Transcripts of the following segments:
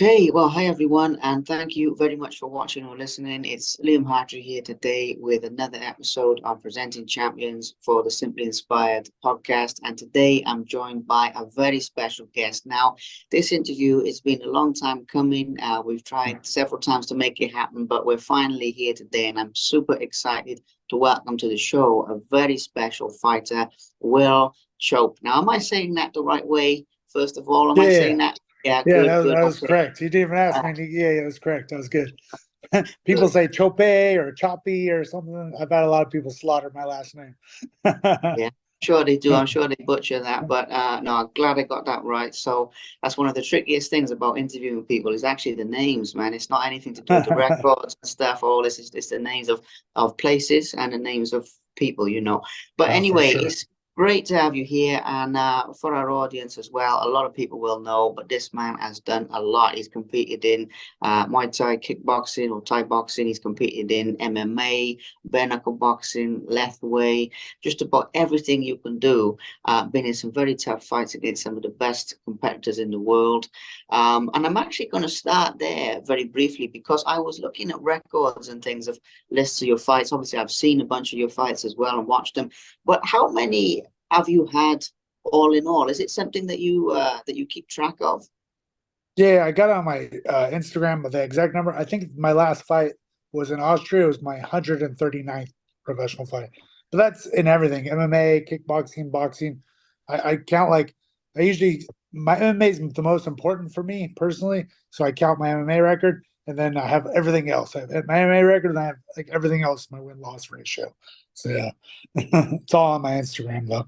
Okay, well, hi everyone, and thank you very much for watching or listening. It's Liam Hartree here today with another episode of Presenting Champions for the Simply Inspired podcast. And today I'm joined by a very special guest. Now, this interview has been a long time coming. We've tried several times to make it happen, but we're finally here today, and I'm super excited to welcome to the show a very special fighter, Will Chope. Now, am I saying that the right way? First of all, am I Yeah, saying that? Yeah, yeah, good, good. that was Okay. correct. You didn't even ask Uh, me. Yeah, that was correct. That was good. People Good. say Chope or Choppy or something. I've had a lot of people slaughter my last name. Yeah, sure they do. I'm sure they butcher that, but no, I'm glad I got that right. So that's one of the trickiest things about interviewing people is actually the names, man. It's not anything to do with the records and stuff. All this is it's the names of places and the names of people. But For anyway, sure. it's great to have you here, and for our audience as well. A lot of people will know, but this man has done a lot. He's competed in Muay Thai kickboxing or Thai boxing. He's competed in MMA, bare knuckle boxing, Lethwei, just about everything you can do. Been in some very tough fights against some of the best competitors in the world. And I'm actually going to start there very briefly because I was looking at records and things of lists of your fights. Obviously, I've seen a bunch of your fights as well and watched them. But how many have you had all in all? Is it something that you keep track of? Yeah, I got on my Instagram the exact number. I think my last fight was in Austria. It was my 139th professional fight. But that's in everything: MMA, kickboxing, boxing. I count like I usually my MMA is the most important for me personally. So I count my MMA record, and then I have everything else. I have my MMA record, and I have like everything else, my win loss ratio. So yeah, it's all on my Instagram though.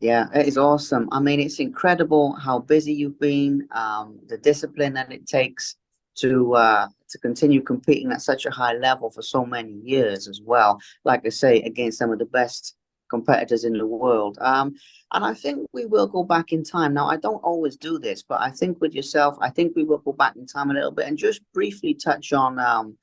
Yeah, it is awesome. I mean, it's incredible how busy you've been, the discipline that it takes to continue competing at such a high level for so many years as well. Like I say, against some of the best competitors in the world. And I think we will go back in time. Now, I don't always do this, but I think with yourself, I think we will go back in time a little bit and just briefly touch on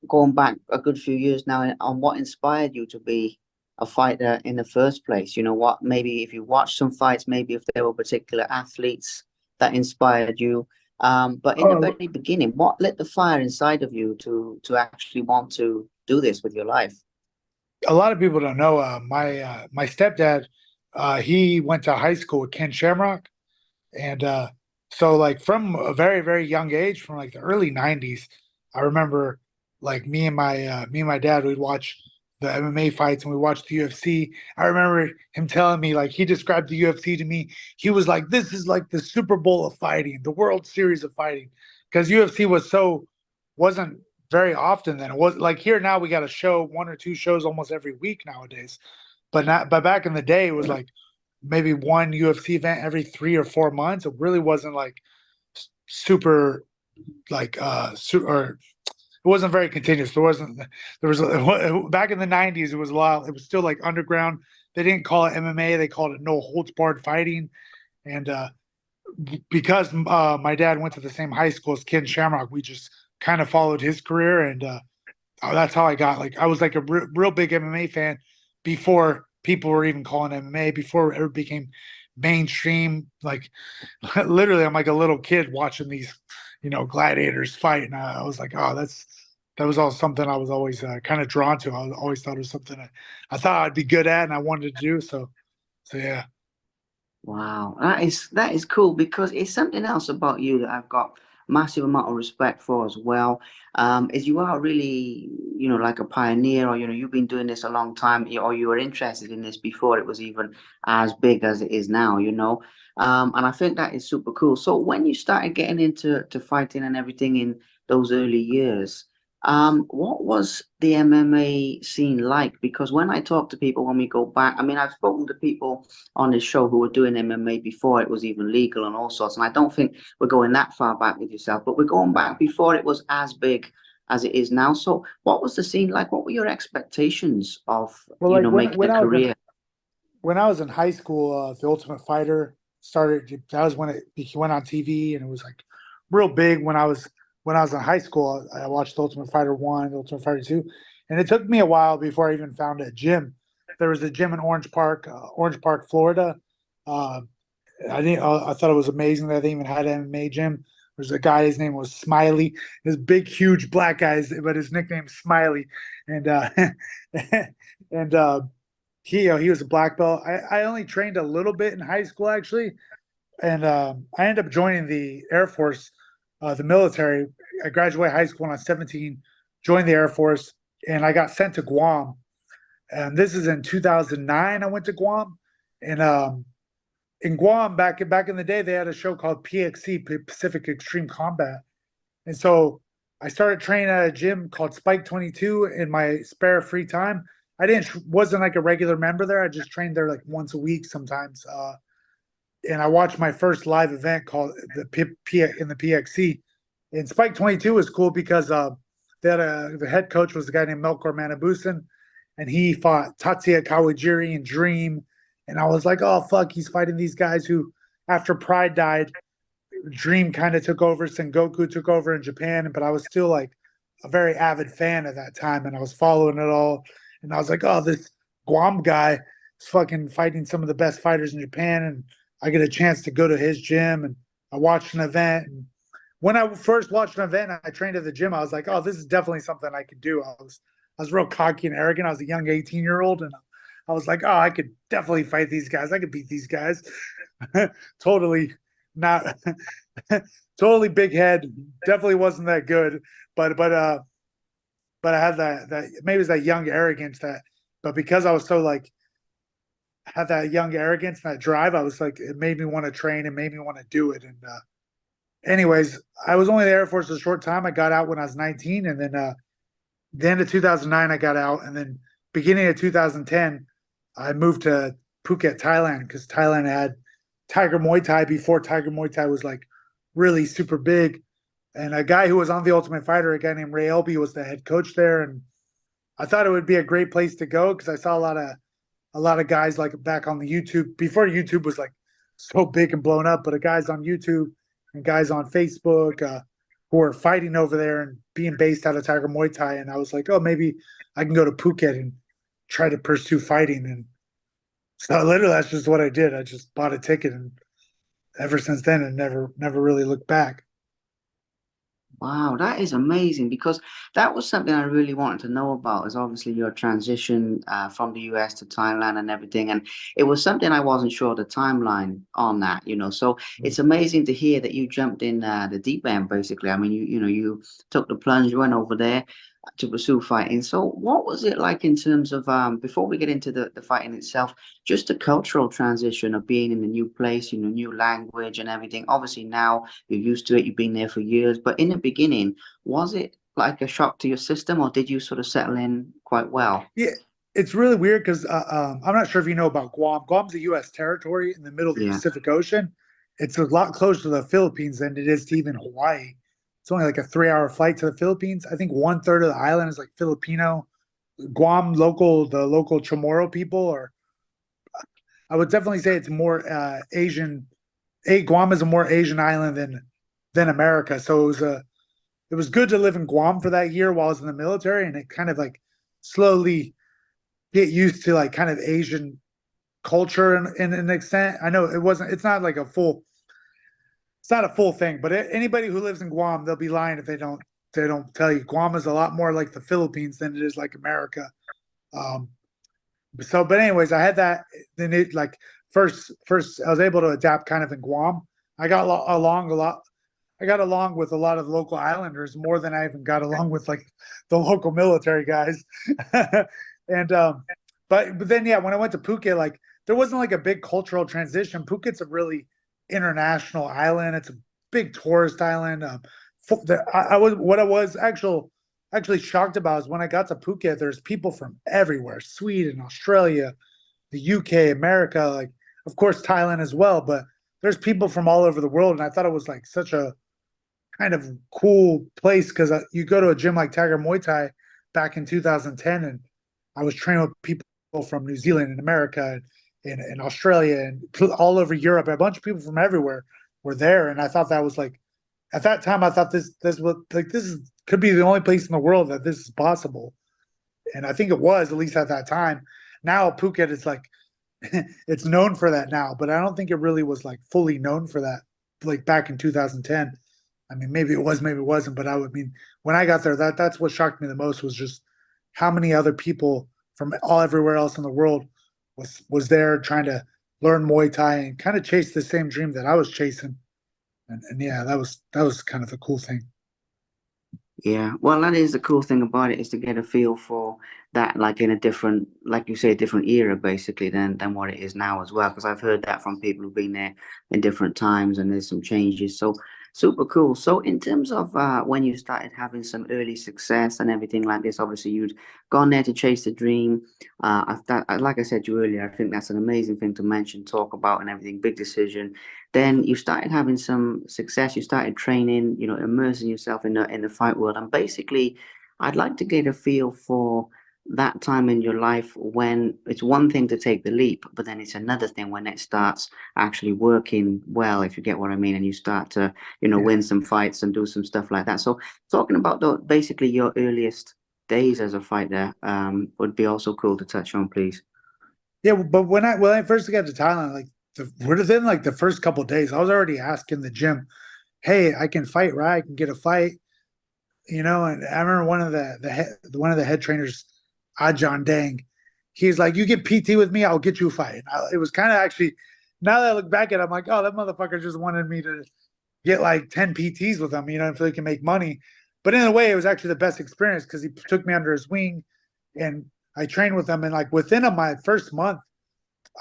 going back a good few years now on what inspired you to be a fighter in the first place. You know what? Maybe if you watched some fights, maybe if there were particular athletes that inspired you. But in the Oh, very beginning, what lit the fire inside of you to actually want to do this with your life? a lot of people don't know. My stepdad, he went to high school with Ken Shamrock, and so like from a very young age, from like the early '90s, I remember like me and my dad, we'd watch the MMA fights and we watched the UFC. I remember him telling me like he described the UFC to me. He was like, "This is like the Super Bowl of fighting, the World Series of fighting," because UFC wasn't very often then. It was like here now we got a show, one or two shows almost every week nowadays. But back in the day, it was like maybe one UFC event every 3 or 4 months. It really wasn't like super or it wasn't very continuous. There was back in the '90s. It was a lot. It was still like underground. They didn't call it MMA. They called it no holds barred fighting. And because my dad went to the same high school as Ken Shamrock, we just kind of followed his career, and that's how I got like I was like a real big MMA fan before people were even calling MMA, before it became mainstream. Like literally, I'm like a little kid watching these, gladiators fight, and I was like, oh, that was all something I was always kind of drawn to. I always thought it was something I thought I'd be good at, and I wanted to do. So yeah. Wow, that is cool because it's something else about you that I've got massive amount of respect for as well. Is you are really, like a pioneer, or you've been doing this a long time, or you were interested in this before it was even as big as it is now. And I think that is super cool. So when you started getting into fighting and everything in those early years, what was the MMA scene like? Because when I talk to people, when we go back, I mean, I've spoken to people on this show who were doing MMA before it was even legal and all sorts. And I don't think we're going that far back with yourself, but we're going back before it was as big as it is now. So what was the scene like? What were your expectations of, Well, like making a career? when I was in high school, The Ultimate Fighter started. That was when it went on TV, and it was like real big. When I was in high school, I watched The Ultimate Fighter one, The Ultimate Fighter two, and it took me a while before I even found a gym. There was a gym in Orange Park, Florida, uh, I thought it was amazing that they even had an MMA gym. There's a guy, his name was Smiley. This big, huge black guy, but his nickname's Smiley. And and he was a black belt. I only trained a little bit in high school actually, and I ended up joining the Air Force, the military. I graduated high school when I was 17, joined the Air Force, and I got sent to Guam. And this is in 2009. I went to Guam, and in Guam back in the day, they had a show called PXC, Pacific Extreme Combat, and so I started training at a gym called Spike 22 in my spare free time. I didn't wasn't like a regular member there. I just trained there like once a week sometimes. And I watched my first live event called in the PXC. And Spike 22 was cool because the head coach was a guy named Melkor Manabusan, and he fought Tatsuya Kawajiri and Dream. And I was like, oh fuck, he's fighting these guys who, after Pride died, Dream kind of took over, Sengoku took over in Japan, but I was still like a very avid fan at that time, and I was following it all. And I was like, oh, this Guam guy is fucking fighting some of the best fighters in Japan, and I get a chance to go to his gym, and I watched an event. And when I first watched an event, I trained at the gym. I was like, oh, this is definitely something I could do. I was real cocky and arrogant. I was a young 18-year-old, and I was like, oh, I could definitely fight these guys. I could beat these guys. Totally not totally big head. Definitely wasn't that good. But I had that maybe it's that young arrogance that, but because I was so like had that young arrogance and that drive, I was like, it made me want to train and made me want to do it. And anyways, I was only in the Air Force a short time. I got out when I was 19, and then the end of 2009, I got out, and then beginning of 2010, I moved to Phuket, Thailand, because Thailand had Tiger Muay Thai before Tiger Muay Thai was like really super big. And a guy who was on The Ultimate Fighter, a guy named Ray Elby, was the head coach there, and I thought it would be a great place to go because I saw a lot of guys like back on the YouTube before YouTube was like so big and blown up, but guys on YouTube and guys on Facebook who were fighting over there and being based out of Tiger Muay Thai, and I was like, oh, maybe I can go to Phuket and try to pursue fighting. And so literally, that's just what I did. I just bought a ticket, and ever since then, and never really looked back. Wow, that is amazing because that was something I really wanted to know about. Is obviously your transition from the US to Thailand and everything, and it was something I wasn't sure the timeline on that. So it's amazing to hear that you jumped in the deep end. Basically, I mean, you took the plunge, you went over there to pursue fighting. So what was it like in terms of before we get into the fighting itself, just the cultural transition of being in a new place, new language and everything. Obviously now you're used to it, you've been there for years, but in the beginning, was it like a shock to your system, or did you sort of settle in quite well? Yeah, it's really weird because I'm not sure if you know about Guam. Guam's a U.S. territory in the middle of the Yeah. Pacific Ocean. It's a lot closer to the Philippines than it is to even Hawaii. It's only like a 3 hour flight to the Philippines. I think one third of the island is like Filipino. Guam the local Chamorro people, or I would definitely say it's more Asian. Guam is a more Asian island than America. So it was good to live in Guam for that year while I was in the military, and it kind of like slowly get used to like kind of Asian culture in an extent. I know it's not like it's not a full thing, but anybody who lives in Guam, they'll be lying if they don't tell you. Guam is a lot more like the Philippines than it is like America. Um, but anyways, I had that. Then it like first I was able to adapt kind of in Guam. I got along a lot. I got along with a lot of the local islanders more than I even got along with like the local military guys. and but then yeah, when I went to Phuket, like there wasn't like a big cultural transition. Phuket's a really international island. It's a big tourist island. I was what I was actually shocked about is when I got to Phuket, there's people from everywhere: Sweden, Australia, the UK, America, like of course Thailand as well. But there's people from all over the world, and I thought it was like such a kind of cool place because you go to a gym like Tiger Muay Thai back in 2010, and I was training with people from New Zealand and America and Australia and all over Europe. A bunch of people from everywhere were there, and I thought that was like at that time I thought this was like could be the only place in the world that this is possible, and I think it was at least at that time. Now Phuket is like It's known for that now, but I don't think it really was like fully known for that like back in 2010. I mean, maybe it was, maybe it wasn't, but I would mean when I got there, that's what shocked me the most was just how many other people from all everywhere else in the world was there trying to learn Muay Thai and kind of chase the same dream that I was chasing. And yeah, that was kind of the cool thing. Yeah, well, that is the cool thing about it is to get a feel for that, like in a different, like you say, a different era basically than what it is now as well. Because I've heard that from people who've been there in different times, and there's some changes. So super cool. So in terms of when you started having some early success and everything like this, obviously you'd gone there to chase the dream. Like I said to you earlier, I think that's an amazing thing to mention, talk about, and everything. Big decision. Then you started having some success. You started training, immersing yourself in the fight world. And basically, I'd like to get a feel for that time in your life when it's one thing to take the leap, but then it's another thing when it starts actually working well, if you get what I mean, and you start to, Yeah. win some fights and do some stuff like that. So talking about basically your earliest days as a fighter, would be also cool to touch on, please. Yeah, but when I first got to Thailand, like within like the first couple of days, I was already asking the gym, "Hey, I can fight, right? I can get a fight." And I remember one of the head trainers, Ajahn Dang, he's like, "You get PT with me, I'll get you a fight." It was kind of actually, now that I look back at it, I'm like, "Oh, that motherfucker just wanted me to get like 10 PTs with him, if he can make money." But in a way, it was actually the best experience because he took me under his wing, and I trained with him. And like within my first month,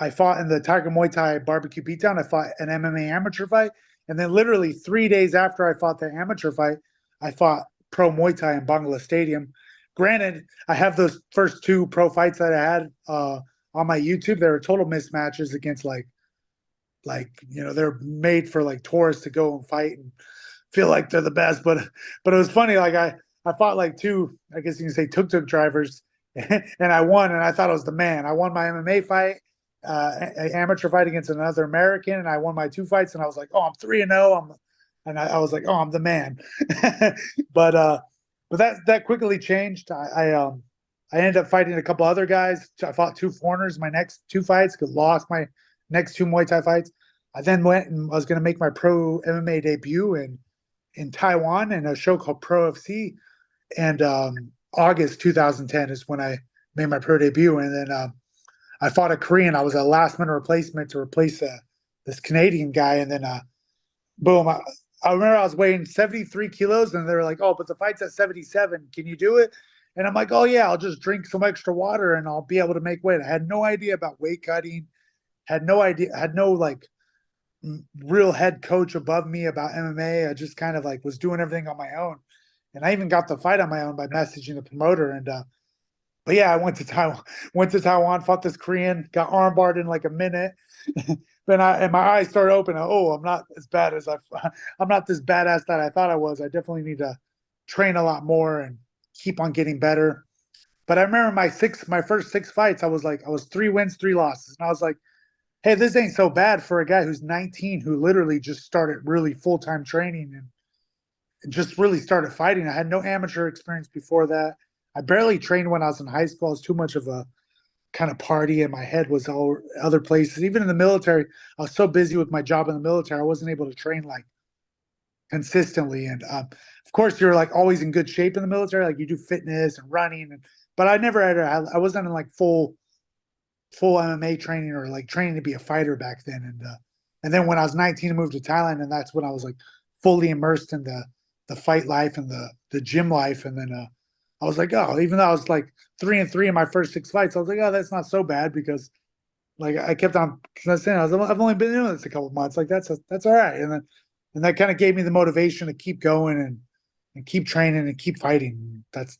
I fought in the Tiger Muay Thai barbecue beatdown. I fought an MMA amateur fight. And then literally 3 days after I fought the amateur fight, I fought pro Muay Thai in Bangla Stadium. Granted, I have those first two pro fights that I had on my YouTube. They were total mismatches against they're made for like tourists to go and fight and feel like they're the best. But it was funny. Like I fought like two, I guess you can say tuk-tuk drivers, and I won. And I thought I was the man. I won my MMA fight, an amateur fight against another American, and I won my two fights. And I was like, oh, I'm 3-0. I was like, oh, I'm the man. but uh, but that quickly changed. I ended up fighting a couple other guys. I fought two foreigners my next two fights. Lost my next two Muay Thai fights. I then went and was going to make my pro MMA debut in Taiwan in a show called Pro FC. And August 2010 is when I made my pro debut. And then I fought a Korean. I was a last minute replacement to replace this Canadian guy. And then boom, I remember I was weighing 73 kilos, and they were like, "Oh, but the fight's at 77. Can you do it?" And I'm like, "Oh yeah, I'll just drink some extra water and I'll be able to make weight." I had no idea about weight cutting. Had no idea. Had no like real head coach above me about MMA. I just kind of like was doing everything on my own. And I even got the fight on my own by messaging the promoter. And but yeah, I went to Taiwan, fought this Korean, got armbarred in like a minute. Then my eyes started opening. Oh, I'm not as bad as I'm not this badass that I thought I was. I definitely need to train a lot more and keep on getting better. But I remember my first six fights, I was 3 wins, 3 losses. And I was like, hey, this ain't so bad for a guy who's 19 who literally just started really full-time training and just really started fighting. I had no amateur experience before that. I barely trained when I was in high school. I was too much of a kind of party and my head was all other places. Even in the military, I was so busy with my job in the military, I wasn't able to train like consistently. And of course, you're like always in good shape in the military. Like you do fitness and running, but I never had. I wasn't in like full MMA training or like training to be a fighter back then. And then when I was 19, I moved to Thailand, and that's when I was like fully immersed in the fight life and the gym life. And then I was like, oh, even though I was like 3-3 in my first six fights, I was like, oh, that's not so bad because like I kept on saying I've only been doing this a couple months. Like that's all right. And that kind of gave me the motivation to keep going and keep training and keep fighting. That's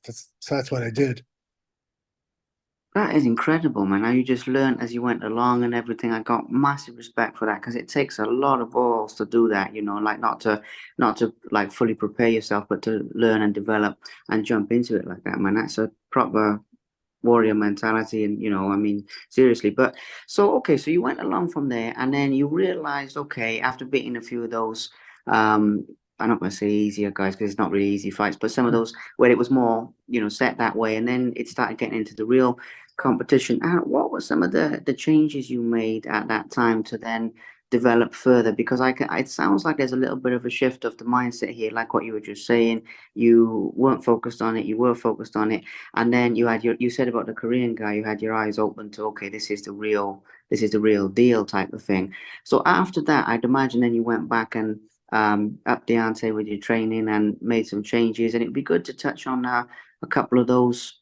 what I did. That is incredible, man. How you just learned as you went along and everything. I got massive respect for that because it takes a lot of balls to do that, like not to like fully prepare yourself, but to learn and develop and jump into it like that, man. That's a proper warrior mentality, and I mean, seriously. But so okay, so you went along from there, and then you realized, okay, after beating a few of those, um, I'm not going to say easier, guys, because it's not really easy fights, but some of those where it was more, set that way, and then it started getting into the real competition. What were some of the changes you made at that time to then develop further? Because it sounds like there's a little bit of a shift of the mindset here, like what you were just saying. You weren't focused on it, you were focused on it, and then you said about the Korean guy, you had your eyes open to, okay, this is the real deal type of thing. So after that, I'd imagine then you went back and up the ante with your training and made some changes. And it'd be good to touch on a couple of those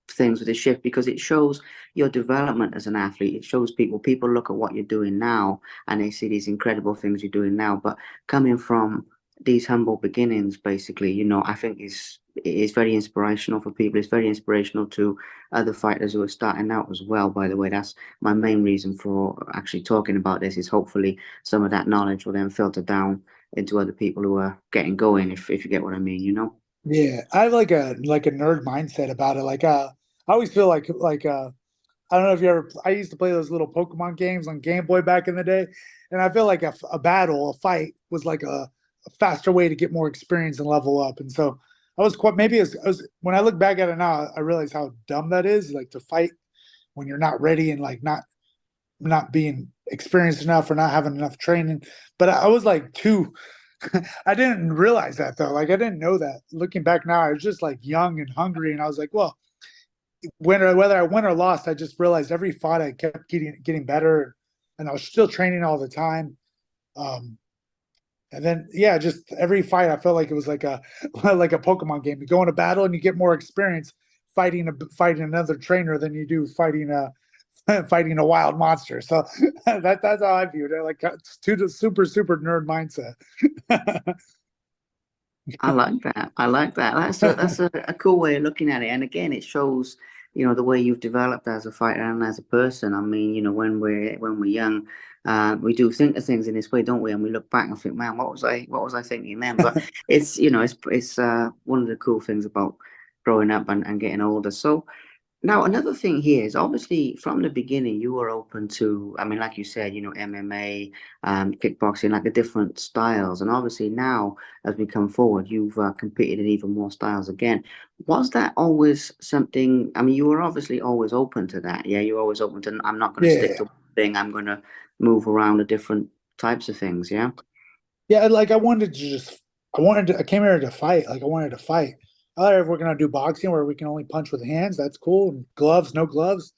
things with the shift because it shows your development as an athlete. It shows people look at what you're doing now and they see these incredible things you're doing now. But coming from these humble beginnings, basically, I think it is very inspirational for people. It's very inspirational to other fighters who are starting out as well. By the way, that's my main reason for actually talking about this. Is hopefully some of that knowledge will then filter down into other people who are getting going, if you get what I mean. Yeah, I have like a nerd mindset about it. I always feel like I don't know if you ever. I used to play those little Pokemon games on Game Boy back in the day, and I feel like a battle, a fight, was like a faster way to get more experience and level up. And so I was quite maybe as when I look back at it now, I realize how dumb that is. Like to fight when you're not ready and like not being experienced enough or not having enough training. But I was like too. I didn't realize that though. Like I didn't know that. Looking back now, I was just like young and hungry, and I was like, well, whether I won or lost, I just realized every fight I kept getting better, and I was still training all the time. Um, and then yeah, just every fight I felt like it was like a like a Pokemon game. You go in a battle and you get more experience fighting another trainer than you do fighting fighting a wild monster. So that's how I viewed it. Like it's super nerd mindset. I like that. I like that. That's a cool way of looking at it. And again, it shows, the way you've developed as a fighter and as a person. I mean, when we're young, we do think of things in this way, don't we? And we look back and think, man, what was I thinking then? But it's one of the cool things about growing up and getting older. So now, another thing here is obviously from the beginning you were open to, I mean, like you said, MMA, kickboxing, like the different styles. And obviously now, as we come forward, you've competed in even more styles again. Was that always something? I mean, you were obviously always open to that. Yeah, you're always open to, I'm not going to stick Yeah. to one thing, I'm going to move around the different types of things. Yeah. Yeah, like I came here to fight. Like I wanted to fight. If we're gonna do boxing where we can only punch with hands, that's cool. And gloves, no gloves.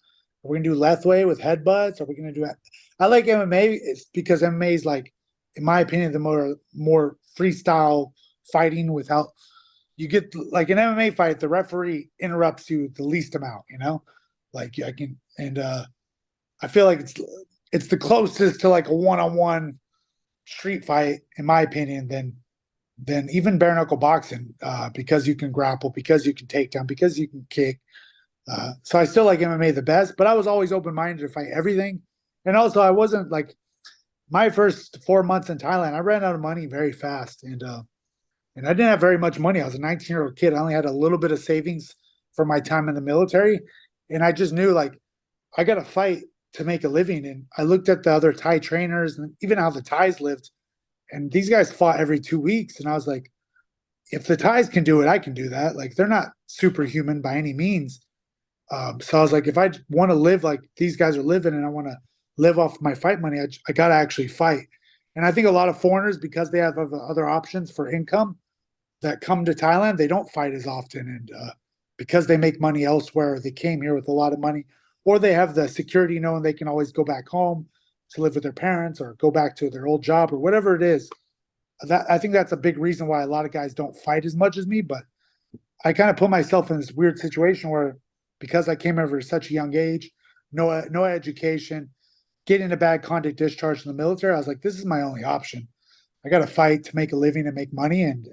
Are we gonna do Lethwei with headbutts? Are we gonna do? I like MMA. It's because MMA is like, in my opinion, the more freestyle fighting without you get like an MMA fight. The referee interrupts you the least amount. Like I can and I feel like it's the closest to like a one-on-one street fight, in my opinion, than even bare knuckle boxing, because you can grapple, because you can take down, because you can kick. So I still like MMA the best, but I was always open minded to fight everything. And also, I wasn't like my first 4 months in Thailand. I ran out of money very fast, and I didn't have very much money. I was a 19-year-old kid. I only had a little bit of savings for my time in the military, and I just knew like I got to fight to make a living. And I looked at the other Thai trainers and even how the Thais lived, and these guys fought every 2 weeks, and I was like, if the Thais can do it, I can do that. Like they're not superhuman by any means. So I was like, if I want to live like these guys are living, and I want to live off my fight money, I got to actually fight. And I think a lot of foreigners, because they have other options for income that come to Thailand, they don't fight as often, and because they make money elsewhere, they came here with a lot of money, or they have the security knowing they can always go back home to live with their parents or go back to their old job or whatever it is. That I think that's a big reason why a lot of guys don't fight as much as me. But I kind of put myself in this weird situation where, because I came over at such a young age, no education, getting a bad conduct discharge from the military, I was like, this is my only option. I got to fight to make a living and make money, and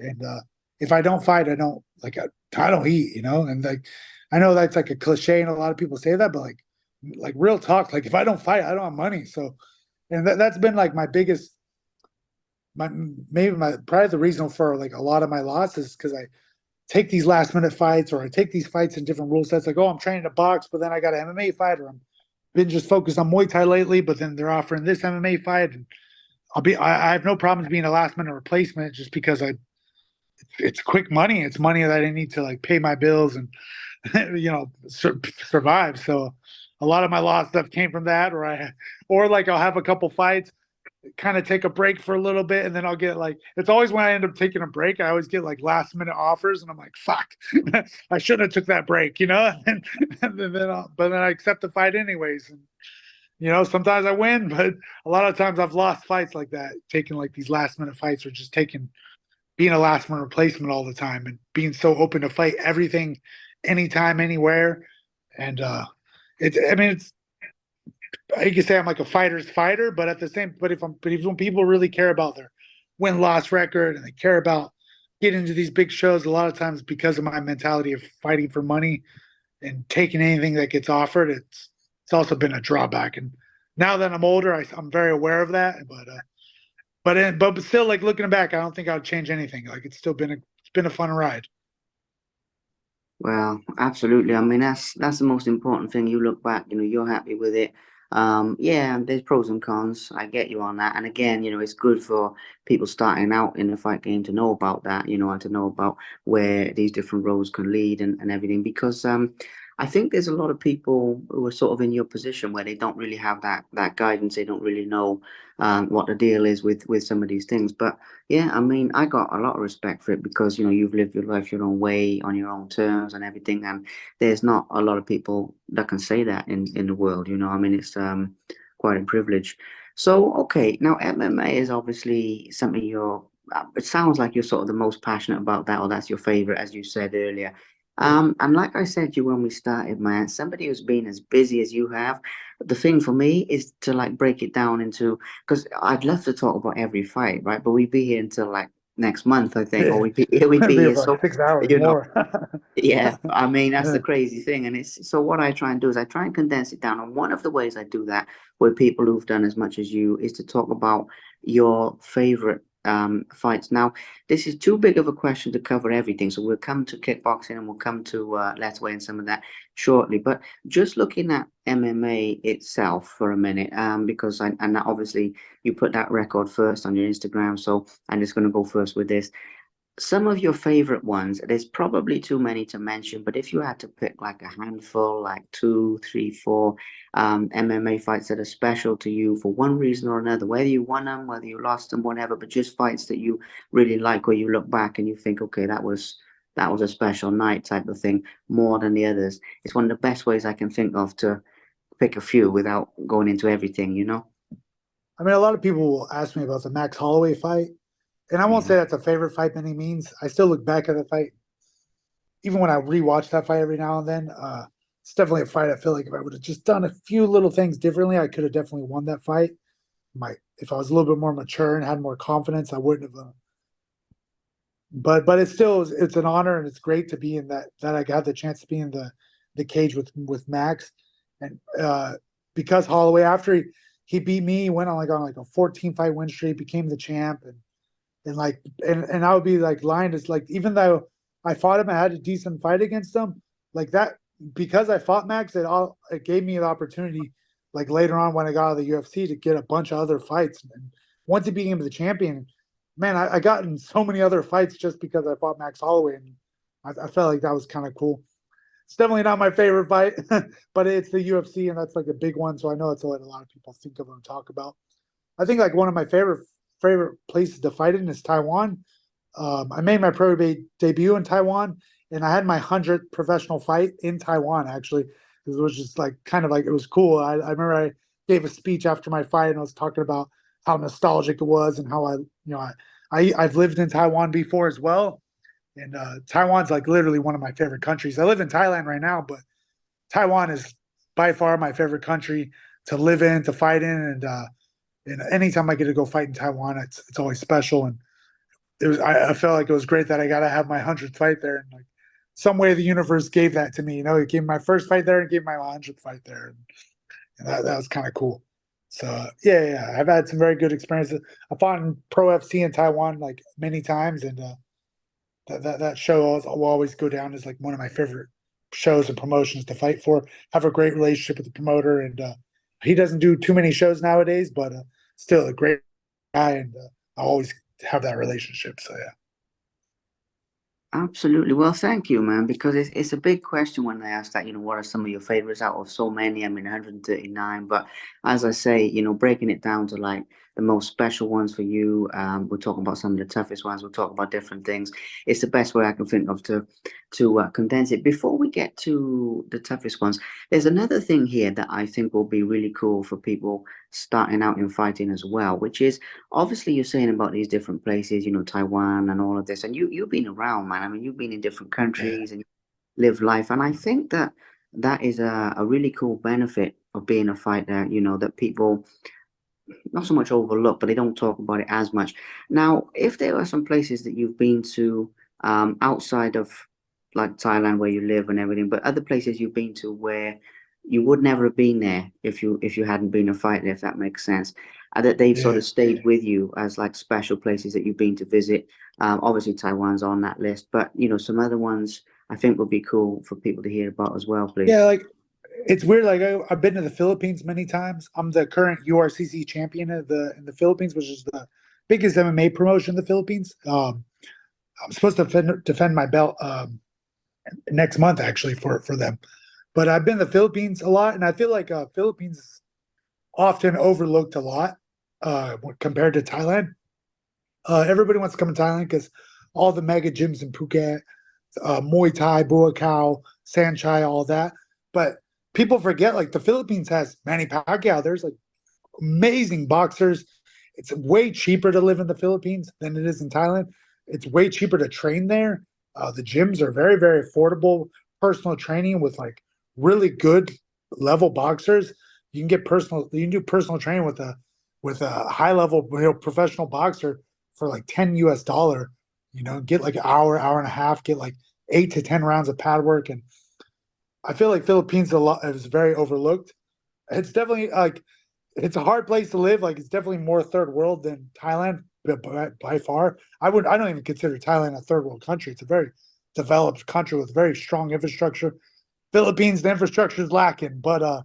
if I don't fight, I don't eat, and like I know that's like a cliche, and a lot of people say that, but like real talk, like if I don't fight, I don't have money. So, and that's been like my biggest, my maybe my probably the reason for like a lot of my losses, because I take these last minute fights, or I take these fights in different rule sets. Like, oh, I'm training to box, but then I got an MMA fight, or I'm been just focused on Muay Thai lately, but then they're offering this MMA fight, and I have no problems being a last minute replacement, just because it's quick money. It's money that I need to like pay my bills and survive. So a lot of my lost stuff came from that, or like I'll have a couple fights, kind of take a break for a little bit, and then I'll get like, it's always when I end up taking a break, I always get like last minute offers, and I'm like, fuck, I shouldn't have took that break, but then I accept the fight anyways. And sometimes I win, but a lot of times I've lost fights like that, taking like these last minute fights, or just taking being a last minute replacement all the time, and being so open to fight everything, anytime, anywhere. And I mean, it's you can say I'm like a fighter's fighter, but at the same, but if when people really care about their win loss record, and they care about getting into these big shows, a lot of times because of my mentality of fighting for money and taking anything that gets offered, it's also been a drawback. And now that I'm older, I'm very aware of that. But still, like looking back, I don't think I would change anything. Like it's been a fun ride. Well, absolutely. I mean, that's the most important thing. You look back, you're happy with it. Yeah, there's pros and cons. I get you on that. And again, it's good for people starting out in the fight game to know about that, and to know about where these different roles can lead and everything. Because I think there's a lot of people who are sort of in your position where they don't really have that guidance. They don't really know what the deal is with some of these things. But yeah, I mean, I got a lot of respect for it because you've lived your life your own way on your own terms and everything, and there's not a lot of people that can say that in the world. I mean, it's quite a privilege. So okay, now MMA is obviously something you're. It sounds like you're sort of the most passionate about that, or that's your favorite, as you said earlier. Yeah. And like I said to you when we started, man, somebody who's been as busy as you have, the thing for me is to like break it down into because I'd love to talk about every fight, right? But we'd be here until like next month, I think, or Yeah. we'd It'd be be here. about So, 6 hours you know, more. yeah, I mean that's the Yeah. crazy thing, and it's so what I try and do is I try and condense it down. And one of the ways I do that with people who've done as much as you is to talk about your favorite fights. Now, this is too big of a question to cover everything, so we'll come to kickboxing and we'll come to Lethwei and some of that shortly. But just looking at MMA itself for a minute, because and that obviously you put that record first on your Instagram, so I'm just going to go first with this. Some of your favorite ones, there's probably too many to mention, but if you had to pick like a handful, like two, three, four MMA fights that are special to you for one reason or another, whether you won them, whether you lost them, whatever, but just fights that you really like, or you look back and you think, okay, that was a special night type of thing, more than the others. It's one of the best ways I can think of to pick a few without going into everything. I mean, a lot of people will ask me about the Max Holloway fight, and I won't Yeah. say that's a favorite fight by any means. I still look back at the fight, even when I rewatch that fight every now and then. It's definitely a fight I feel like if I would have just done a few little things differently, I could have definitely won that fight. If I was a little bit more mature and had more confidence, I wouldn't have. But it's an honor, and it's great to be in that I got the chance to be in the cage with Max. And because Holloway, after he beat me, he went on like a 14 fight win streak, became the champ. And I would be like lying to like, even though I fought him, I had a decent fight against him, like that, because I fought Max, it gave me the opportunity, like later on when I got out of the UFC, to get a bunch of other fights. And once he became the champion, man, I got in so many other fights just because I fought Max Holloway, and I felt like that was kind of cool. It's definitely not my favorite fight, but it's the UFC, and that's like a big one, so I know it's what a lot of people think of and talk about. I think like one of my favorite places to fight in is Taiwan. I made my debut in Taiwan, and I had my 100th professional fight in Taiwan. Actually, it was just like kind of like it was cool. I remember I gave a speech after my fight, and I was talking about how nostalgic it was and how I've lived in Taiwan before as well, and Taiwan's like literally one of my favorite countries. I live in Thailand right now, but Taiwan is by far my favorite country to live in, to fight in, and anytime I get to go fight in Taiwan, it's always special. And I felt like it was great that I got to have my 100th fight there, and like some way the universe gave that to me. It gave me my first fight there and gave my 100th fight there, and that was kind of cool. So yeah, I've had some very good experiences. I fought in Pro FC in Taiwan like many times, and that show will always go down as like one of my favorite shows and promotions to fight for. Have a great relationship with the promoter, and he doesn't do too many shows nowadays, but still a great guy, and I always have that relationship. So yeah. Absolutely. Well, thank you, man, because it's a big question when they ask that, what are some of your favorites out of so many? I mean, 139. But as I say, breaking it down to like the most special ones for you, we're talking about some of the toughest ones. We'll talk about different things. It's the best way I can think of to condense it. Before we get to the toughest ones, there's another thing here that I think will be really cool for people starting out in fighting as well, which is obviously you're saying about these different places, Taiwan and all of this, and you've been around, man. I mean, you've been in different Yeah. countries and live life, and I think that that is a really cool benefit of being a fighter. That people not so much overlook, but they don't talk about it as much. Now, if there are some places that you've been to outside of like Thailand where you live and everything, but other places you've been to where you would never have been there if you hadn't been a fighter, if that makes sense, that they've sort Yeah. of stayed with you as like special places that you've been to visit. Obviously, Taiwan's on that list, but some other ones I think would be cool for people to hear about as well, please. Yeah, like it's weird. Like I've been to the Philippines many times. I'm the current URCC champion of the in the Philippines, which is the biggest MMA promotion in the Philippines. I'm supposed to defend my belt next month actually for them. But I've been to the Philippines a lot, and I feel like Philippines is often overlooked a lot compared to Thailand. Everybody wants to come to Thailand because all the mega gyms in Phuket, Muay Thai, Buakaw, Sanchai, all that. But people forget like the Philippines has Manny Pacquiao. There's like amazing boxers. It's way cheaper to live in the Philippines than it is in Thailand. It's way cheaper to train there. The gyms are very, very affordable. Personal training with like really good level boxers. You can get personal. You can do personal training with a high level, professional boxer for like $10. Get like an hour, hour and a half. Get like 8 to 10 rounds of pad work, and I feel like Philippines a lot is very overlooked. It's definitely like it's a hard place to live. Like it's definitely more third world than Thailand, by far. I don't even consider Thailand a third world country. It's a very developed country with very strong infrastructure. Philippines, the infrastructure is lacking, but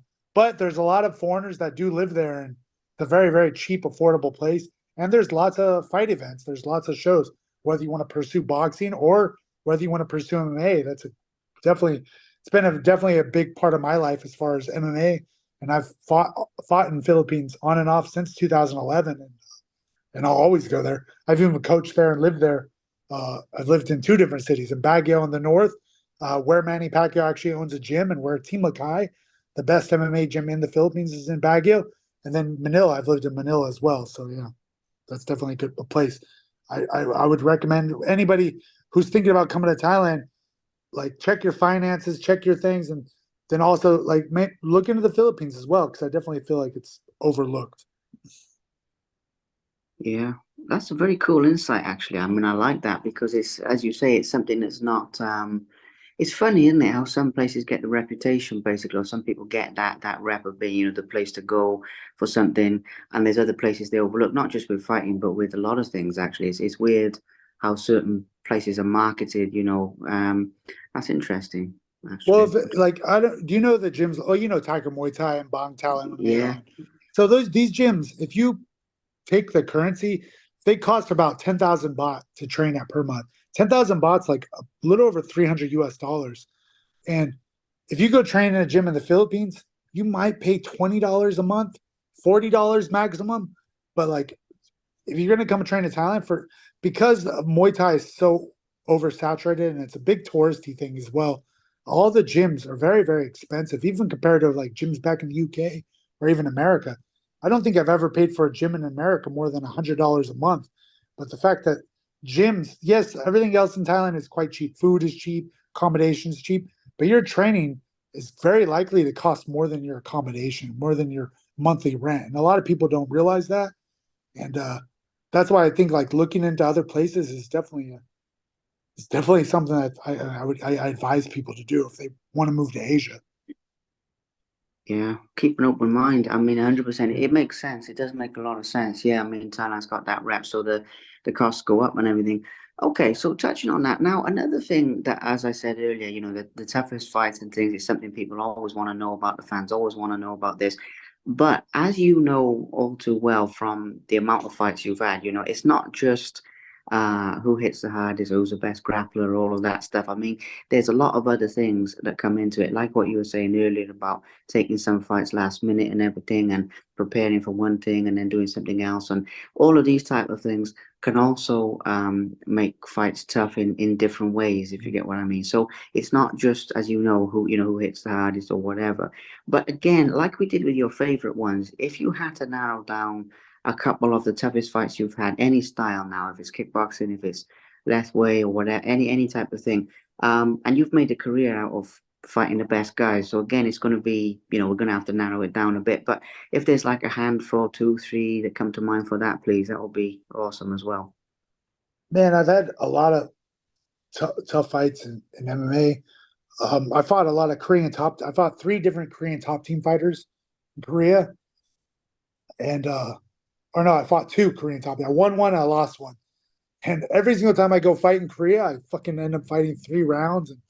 there's a lot of foreigners that do live there, and it's a very, very cheap, affordable place. And there's lots of fight events. There's lots of shows. Whether you want to pursue boxing or whether you want to pursue MMA, that's a definitely it's been definitely a big part of my life as far as MMA, and I've fought in Philippines on and off since 2011, and I'll always go there. I've even coached there and lived there. I've lived in two different cities, in Baguio in the north, where Manny Pacquiao actually owns a gym, and where Team Lakay, the best MMA gym in the Philippines, is in Baguio, and then Manila. I've lived in Manila as well, so yeah, that's definitely a place. I would recommend anybody who's thinking about coming to Thailand, like check your finances, check your things, and then also like look into the Philippines as well because I definitely feel like it's overlooked. Yeah, that's a very cool insight, actually. I mean, I like that because it's, as you say, it's something that's not. It's funny, isn't it, how some places get the reputation, basically, or some people get that rep of being, the place to go for something, and there's other places they overlook, not just with fighting, but with a lot of things. Actually, it's weird how certain places are marketed. That's interesting, Well, actually. if like I don't, do you know the gyms? Oh, you know Tiger Muay Thai and Bang Tao MMA, Yeah, right? So these gyms, if you take the currency, they cost about 10,000 baht to train at per month. 10,000 bahts like a little over 300 US dollars. And if you go train in a gym in the Philippines, you might pay $20 a month, $40 maximum. But like if you're going to come and train in Thailand for because Muay Thai is so oversaturated and it's a big touristy thing as well, all the gyms are very, very expensive, even compared to like gyms back in the UK or even America. I don't think I've ever paid for a gym in America more than $100 a month. But the fact that gyms, yes, everything else in Thailand is quite cheap. Food is cheap, accommodations cheap, but your training is very likely to cost more than your accommodation, more than your monthly rent. And a lot of people don't realize that. And that's why I think like looking into other places is definitely it's definitely something that I advise people to do if they want to move to Asia. yeah. Keep an open mind. I mean, 100%. It makes sense. It does make a lot of sense. Yeah, I mean, Thailand's got that rep, so the costs go up and everything. Okay, so touching on that now, another thing that, as I said earlier, the toughest fights and things is something people always want to know about. The fans always want to know about this. But as you know all too well from the amount of fights you've had, it's not just who hits the hardest, who's the best grappler, all of that stuff. I mean, there's a lot of other things that come into it, like what you were saying earlier about taking some fights last minute and everything, and preparing for one thing and then doing something else, and all of these type of things can also make fights tough in different ways, if you get what I mean. So it's not just, as who hits the hardest or whatever. But again, like we did with your favorite ones, if you had to narrow down a couple of the toughest fights you've had, any style now, if it's kickboxing, if it's Lethwei or whatever, any type of thing, and you've made a career out of fighting the best guys. So again, it's going to be, we're going to have to narrow it down a bit. But if there's like a handful, two, three that come to mind for that, please, that would be awesome as well. Man, I've had a lot of tough fights in MMA. I fought a lot of Korean top. I fought three different Korean top team fighters in Korea, and or no, I fought two Korean top. I won one, I lost one, and every single time I go fight in Korea, I fucking end up fighting 3 rounds. And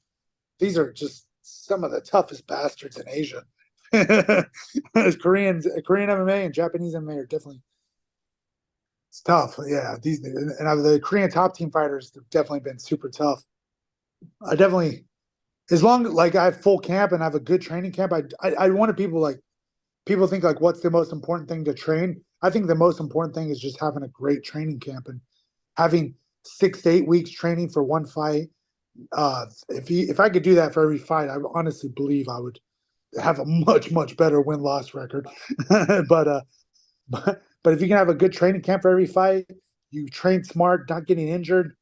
these are just some of the toughest bastards in Asia. Korean MMA and Japanese MMA are definitely it's tough. Yeah, these and the Korean top team fighters have definitely been super tough. I definitely as long like I have full camp and I have a good training camp. I wanted people like people think like what's the most important thing to train. I think the most important thing is just having a great training camp and having 6 to 8 weeks training for one fight. If I could do that for every fight, I honestly believe I would have a much better win loss record. but but if you can have a good training camp for every fight, you train smart, not getting injured.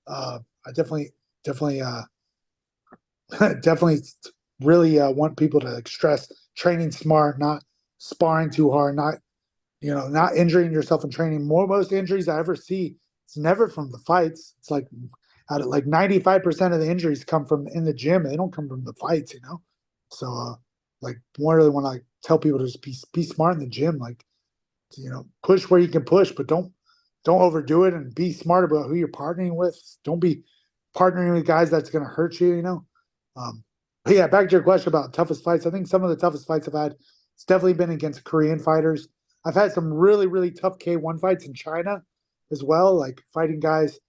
I definitely definitely really want people to like, stress training smart, not sparring too hard, not injuring yourself in training. Most injuries I ever see, it's never from the fights. It's like out of like 95% of the injuries come from in the gym. They don't come from the fights. So like I really want to like tell people to just be smart in the gym. Like push where you can push, but don't overdo it and be smart about who you're partnering with. Don't be partnering with guys that's going to hurt you. But yeah, back to your question about toughest fights. I think some of the toughest fights I've had, it's definitely been against Korean fighters. I've had some really tough K1 fights in China as well, like fighting guys.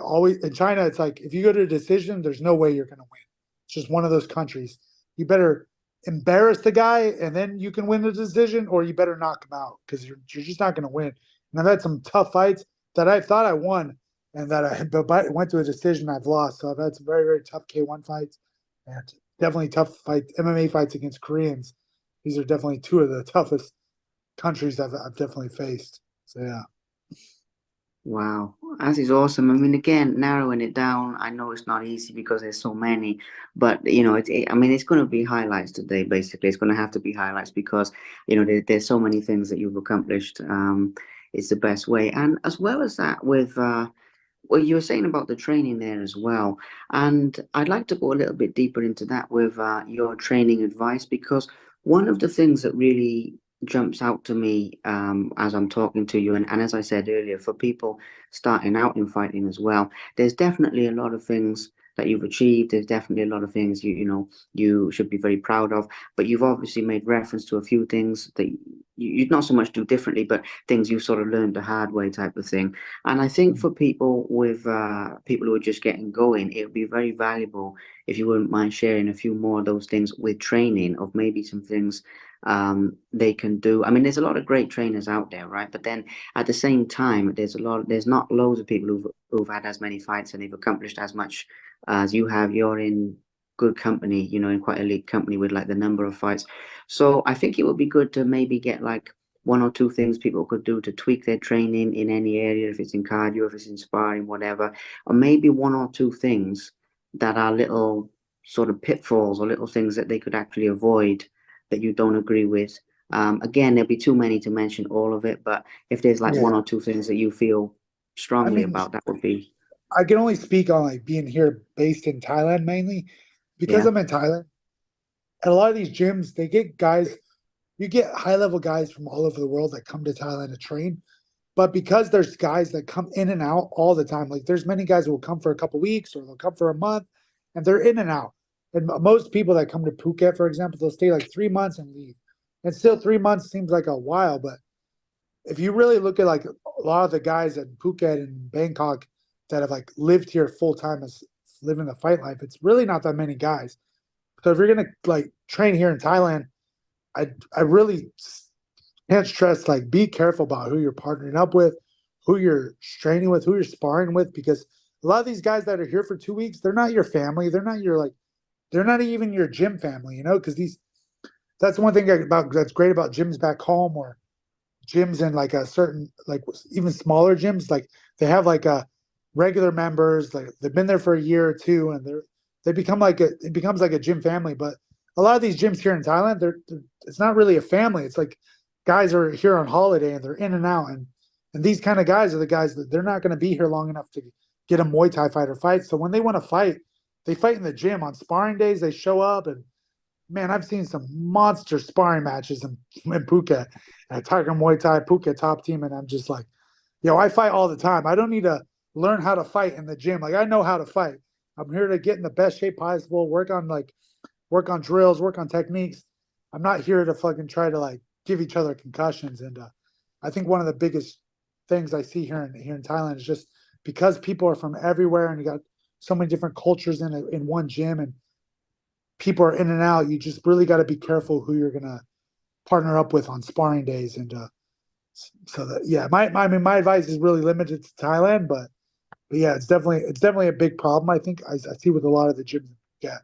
Always in China, it's like if you go to a decision, there's no way you're going to win. It's just one of those countries. You better embarrass the guy and then you can win the decision, or you better knock him out because you're just not going to win. And I've had some tough fights that I thought I won and that I went to a decision I've lost. So I've had some very tough K1 fights and definitely tough fights, MMA fights against Koreans. These are definitely two of the toughest countries I've definitely faced. So yeah. Wow, that is awesome. I mean, again, narrowing it down, I know it's not easy because there's so many, but I mean, it's going to be highlights today. Basically, it's going to have to be highlights because there's so many things that you've accomplished. It's the best way, and as well as that, with well, you were saying about the training there as well, and I'd like to go a little bit deeper into that with your training advice because one of the things that really jumps out to me as I'm talking to you, and as I said earlier, for people starting out in fighting as well, there's definitely a lot of things that you've achieved. There's definitely a lot of things you should be very proud of, but you've obviously made reference to a few things that you'd not so much do differently, but things you sort of learned the hard way type of thing. And I think for people who are just getting going, it would be very valuable if you wouldn't mind sharing a few more of those things with training of maybe some things they can do. I mean, there's a lot of great trainers out there, right? But then at the same time, there's not loads of people who've had as many fights and they've accomplished as much as you have. You're in good company, in quite elite company with like the number of fights. So I think it would be good to maybe get like one or two things people could do to tweak their training in any area, if it's in cardio, if it's in sparring, whatever, or maybe one or two things that are little sort of pitfalls or little things that they could actually avoid that you don't agree with. Again, there'll be too many to mention all of it, but if there's like one Yeah. or two things that you feel I strongly mean, about, that would be, I can only speak on like being here based in Thailand mainly because yeah, I'm in Thailand. At a lot of these gyms, they get guys, you get high level guys from all over the world that come to Thailand to train. But because there's guys that come in and out all the time, like there's many guys who will come for a couple weeks or they'll come for a month and they're in and out. And most people that come to Phuket, for example, they'll stay like 3 months and leave. And still 3 months seems like a while, but if you really look at like a lot of the guys in Phuket and Bangkok, that have like lived here full time as living the fight life, it's really not that many guys. So if you're gonna like train here in Thailand, I really can't stress like be careful about who you're partnering up with, who you're training with, who you're sparring with, because a lot of these guys that are here for 2 weeks, they're not your family. They're not your like they're not even your gym family, you know, because these that's one thing about that's great about gyms back home or gyms in like a certain like even smaller gyms like they have like a regular members like they've been there for a year or two and they become like a it becomes like a gym family. But a lot of these gyms here in Thailand they're it's not really a family. It's like guys are here on holiday and they're in and out, and these kind of guys are the guys that they're not going to be here long enough to get a Muay Thai fighter fight. So when they want to fight, they fight in the gym on sparring days. They show up and man, I've seen some monster sparring matches in Phuket at Tiger Muay Thai Phuket top team, and I'm just like, yo, I fight all the time. I don't need to learn how to fight in the gym. Like I know how to fight. I'm here to get in the best shape possible, work on drills, work on techniques. I'm not here to fucking try to like give each other concussions. And I think one of the biggest things I see here in Thailand is just because people are from everywhere and you got so many different cultures in one gym and people are in and out. You just really got to be careful who you're gonna partner up with on sparring days. And so that yeah, I mean my advice is really limited to Thailand, but yeah, it's definitely a big problem. I think I see with a lot of the gyms. Yeah,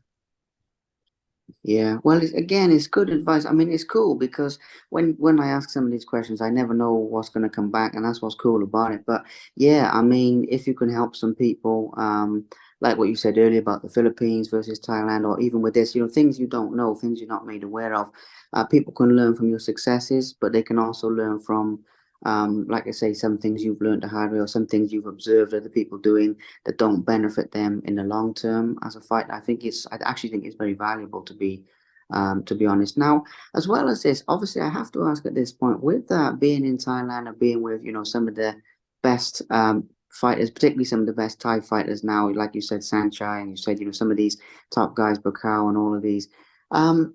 Yeah, well, again, it's good advice. I mean, it's cool because when I ask some of these questions, I never know what's going to come back, and that's what's cool about it. But yeah, I mean, if you can help some people, like what you said earlier about the Philippines versus Thailand, or even with this, things you don't know, things you're not made aware of, people can learn from your successes, but they can also learn from, like I say, some things you've learned the hard way, or some things you've observed other people doing that don't benefit them in the long term as a fight. I actually think it's very valuable to be honest. Now, as well as this, obviously, I have to ask at this point, with being in Thailand and being with, some of the best fighters, particularly some of the best Thai fighters now, like you said, Sanchai, and you said, some of these top guys, Bakao and all of these. Um,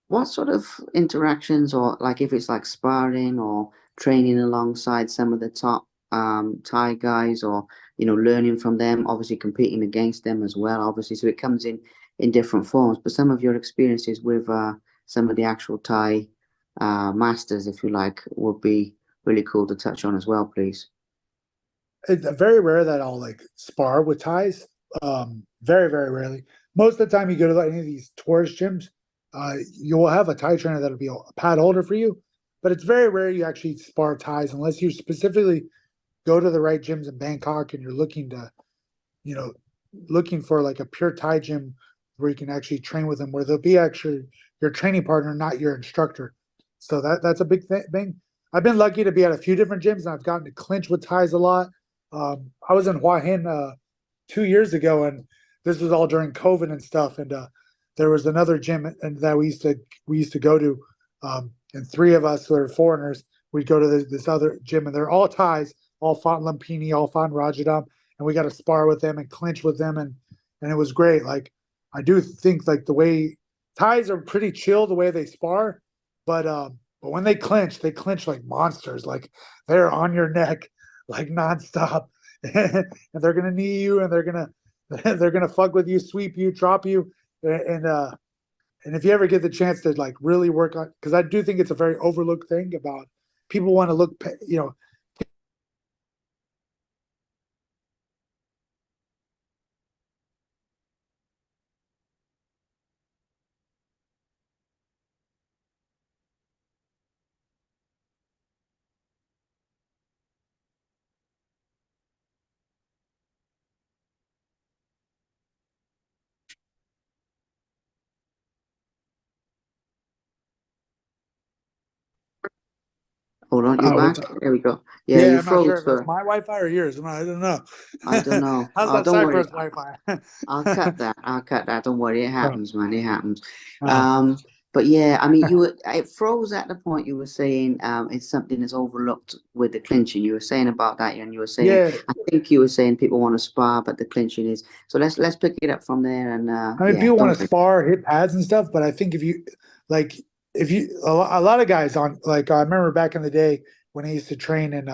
what sort of interactions, or like if it's like sparring or training alongside some of the top Thai guys, or learning from them, obviously competing against them as well, obviously. So it comes in different forms. But some of your experiences with some of the actual Thai masters, if you like, would be really cool to touch on as well, please. it's very rare that I'll like spar with Thais. Very very rarely. Most of the time, you go to like, any of these tourist gyms, you will have a Thai trainer that'll be a pad holder for you. But it's very rare you actually spar Thais unless you specifically go to the right gyms in Bangkok and you're looking to you know, looking for like a pure Thai gym where you can actually train with them, where they'll be actually your training partner, not your instructor. So that's a big thing. I've been lucky to be at a few different gyms, and I've gotten to clinch with Thais a lot. I was in Hua Hin 2 years ago, and this was all during COVID and stuff. And there was another gym that we used to go to, and three of us who are foreigners, we'd go to this other gym, and they're all Thais, all fought in Lumpini, all fought in Rajadam, and we got to spar with them and clinch with them, and it was great. Like I do think like the way Thais are pretty chill the way they spar, but when they clinch like monsters. Like they're on your neck like nonstop, and they're gonna knee you, and they're gonna fuck with you, sweep you, drop you, and if you ever get the chance to like really work on, because I do think it's a very overlooked thing about people want to look, Hold on, you're what's back. up? There we go. Yeah, Yeah, you I'm not sure froze if that's for. my Wi-Fi or yours. I don't know. I don't know. How's Oh, that don't worry. Cyprus Wi-Fi? I'll cut that. I'll cut that. Don't worry. It Oh, happens, man. It happens. oh. Um, but yeah, I mean, it froze at the point you were saying it's something that's overlooked with the clinching. You were saying about that, and you were saying, Yeah, I think you were saying people want to spar, but the clinching is. So let's pick it up from there, and I mean, yeah, people want don't to worry. spar, hit pads and stuff, but I think like, if you, a lot of guys on, like, I remember back in the day when I used to train in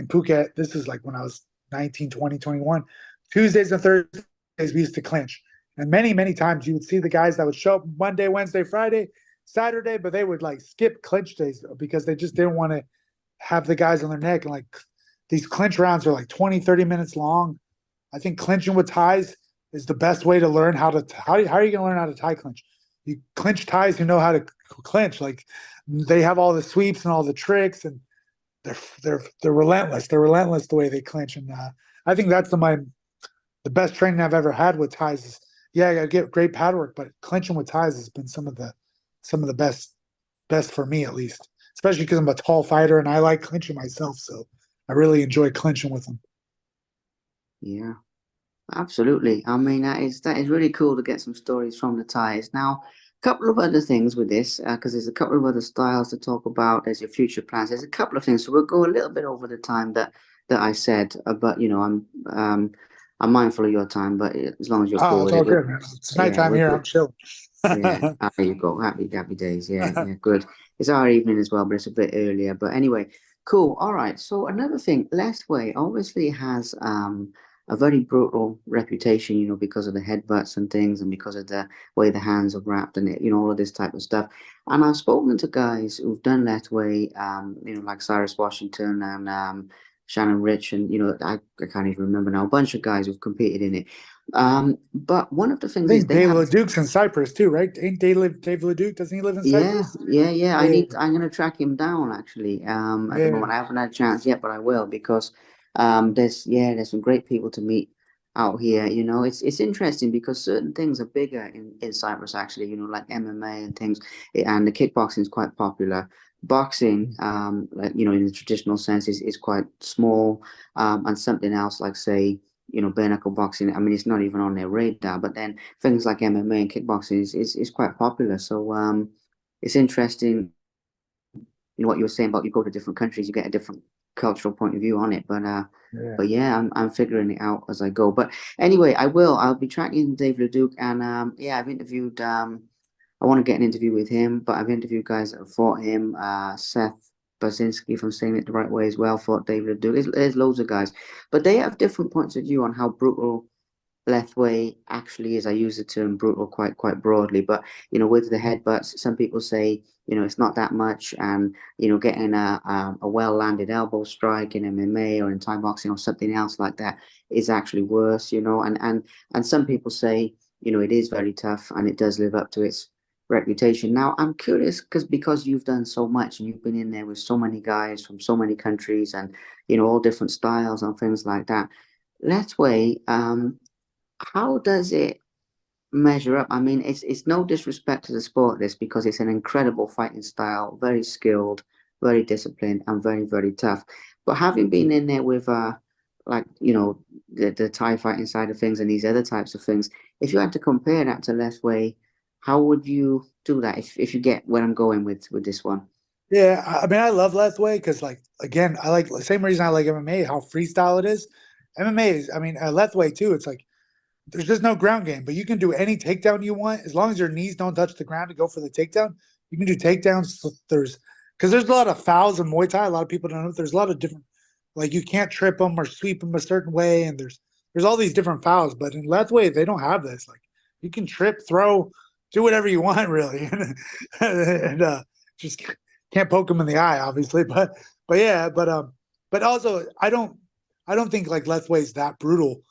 Phuket. This is like when I was 19, 20, 21. Tuesdays and Thursdays we used to clinch. And many times you would see the guys that would show up Monday, Wednesday, Friday, Saturday, but they would like skip clinch days because they just didn't want to have the guys on their neck. And like these clinch rounds are like 20, 30 minutes long. I think clinching with ties is the best way to learn how to how are you going to learn how to tie clinch? You clinch ties who know how to clinch. Like they have all the sweeps and all the tricks, and they're relentless. They're relentless the way they clinch, and I think that's the best training I've ever had with ties. Is yeah, I get great pad work, but clinching with ties has been some of the best for me at least, especially because I'm a tall fighter and I like clinching myself. So I really enjoy clinching with them. Yeah. Absolutely. I mean, that is really cool to get some stories from the ties. Now, a couple of other things with this, because there's a couple of other styles to talk about. There's your future plans. There's a couple of things. So we'll go a little bit over the time that I said, but I'm mindful of your time. But as long as you're Oh, cool it's with all it, good, man. It's yeah, nighttime here. I'm chilling. yeah, there you go. Happy days. Yeah, yeah, good. It's our evening as well, but it's a bit earlier. But anyway, cool. All right. So another thing, Lethwei obviously has a very brutal reputation, because of the headbutts and things, and because of the way the hands are wrapped, and all of this type of stuff. And I've spoken to guys who've done Lethwei, like Cyrus Washington and Shannon Rich, and I can't even remember now, a bunch of guys who've competed in it. But one of the I things is think they Dave have. LeDuc's in Cyprus too, right? Ain't Dave LeDuc? Doesn't he live in Yeah, Cyprus? yeah, yeah. Yeah, I'm gonna track him down actually. At the yeah, moment, I haven't had a chance yet, but I will because there's some great people to meet out here. It's interesting because certain things are bigger in Cyprus actually. Like MMA and things, and the kickboxing is quite popular. Boxing, like in the traditional sense, is quite small. And something else like say, bare knuckle boxing. I mean, it's not even on their radar. But then things like MMA and kickboxing is quite popular. So it's interesting, what you were saying about you go to different countries, you get a different cultural point of view on it. yeah. But yeah, I'm figuring it out as I go. But anyway, I'll be tracking Dave Leduc, and yeah, I've interviewed. I want to get an interview with him, but I've interviewed guys that have fought him. Seth Basinski, if I'm saying it the right way as well, fought David Leduc. There's loads of guys, but they have different points of view on how brutal Lethwei actually is. I use the term brutal quite broadly, but with the headbutts, some people say it's not that much, and getting a well landed elbow strike in MMA or in Thai boxing or something else like that is actually worse. And some people say it is very tough and it does live up to its reputation. Now I'm curious because you've done so much and you've been in there with so many guys from so many countries and all different styles and things like that. Lethwei, how does it measure up? I mean, it's no disrespect to the sport, this, because it's an incredible fighting style, very skilled, very disciplined, and very tough. But having been in there with like the Thai fighting side of things and these other types of things, if you had to compare that to Lethwei, how would you do that? If you get where I'm going with this one? Yeah, I mean, I love Lethwei because, like, again, I like the same reason I like MMA, how freestyle it is. MMA is, I memean, Lethwei too. It's like there's just no ground game, but you can do any takedown you want as long as your knees don't touch the ground to go for the takedown. You can do takedowns. So there's a lot of fouls in Muay Thai. A lot of people don't know. There's a lot of different, like you can't trip them or sweep them a certain way, and there's all these different fouls. But in Lethwei, they don't have this. Like you can trip, throw, do whatever you want, really, and just can't poke them in the eye, obviously. But yeah, but also I don't think like Lethwei is that brutal.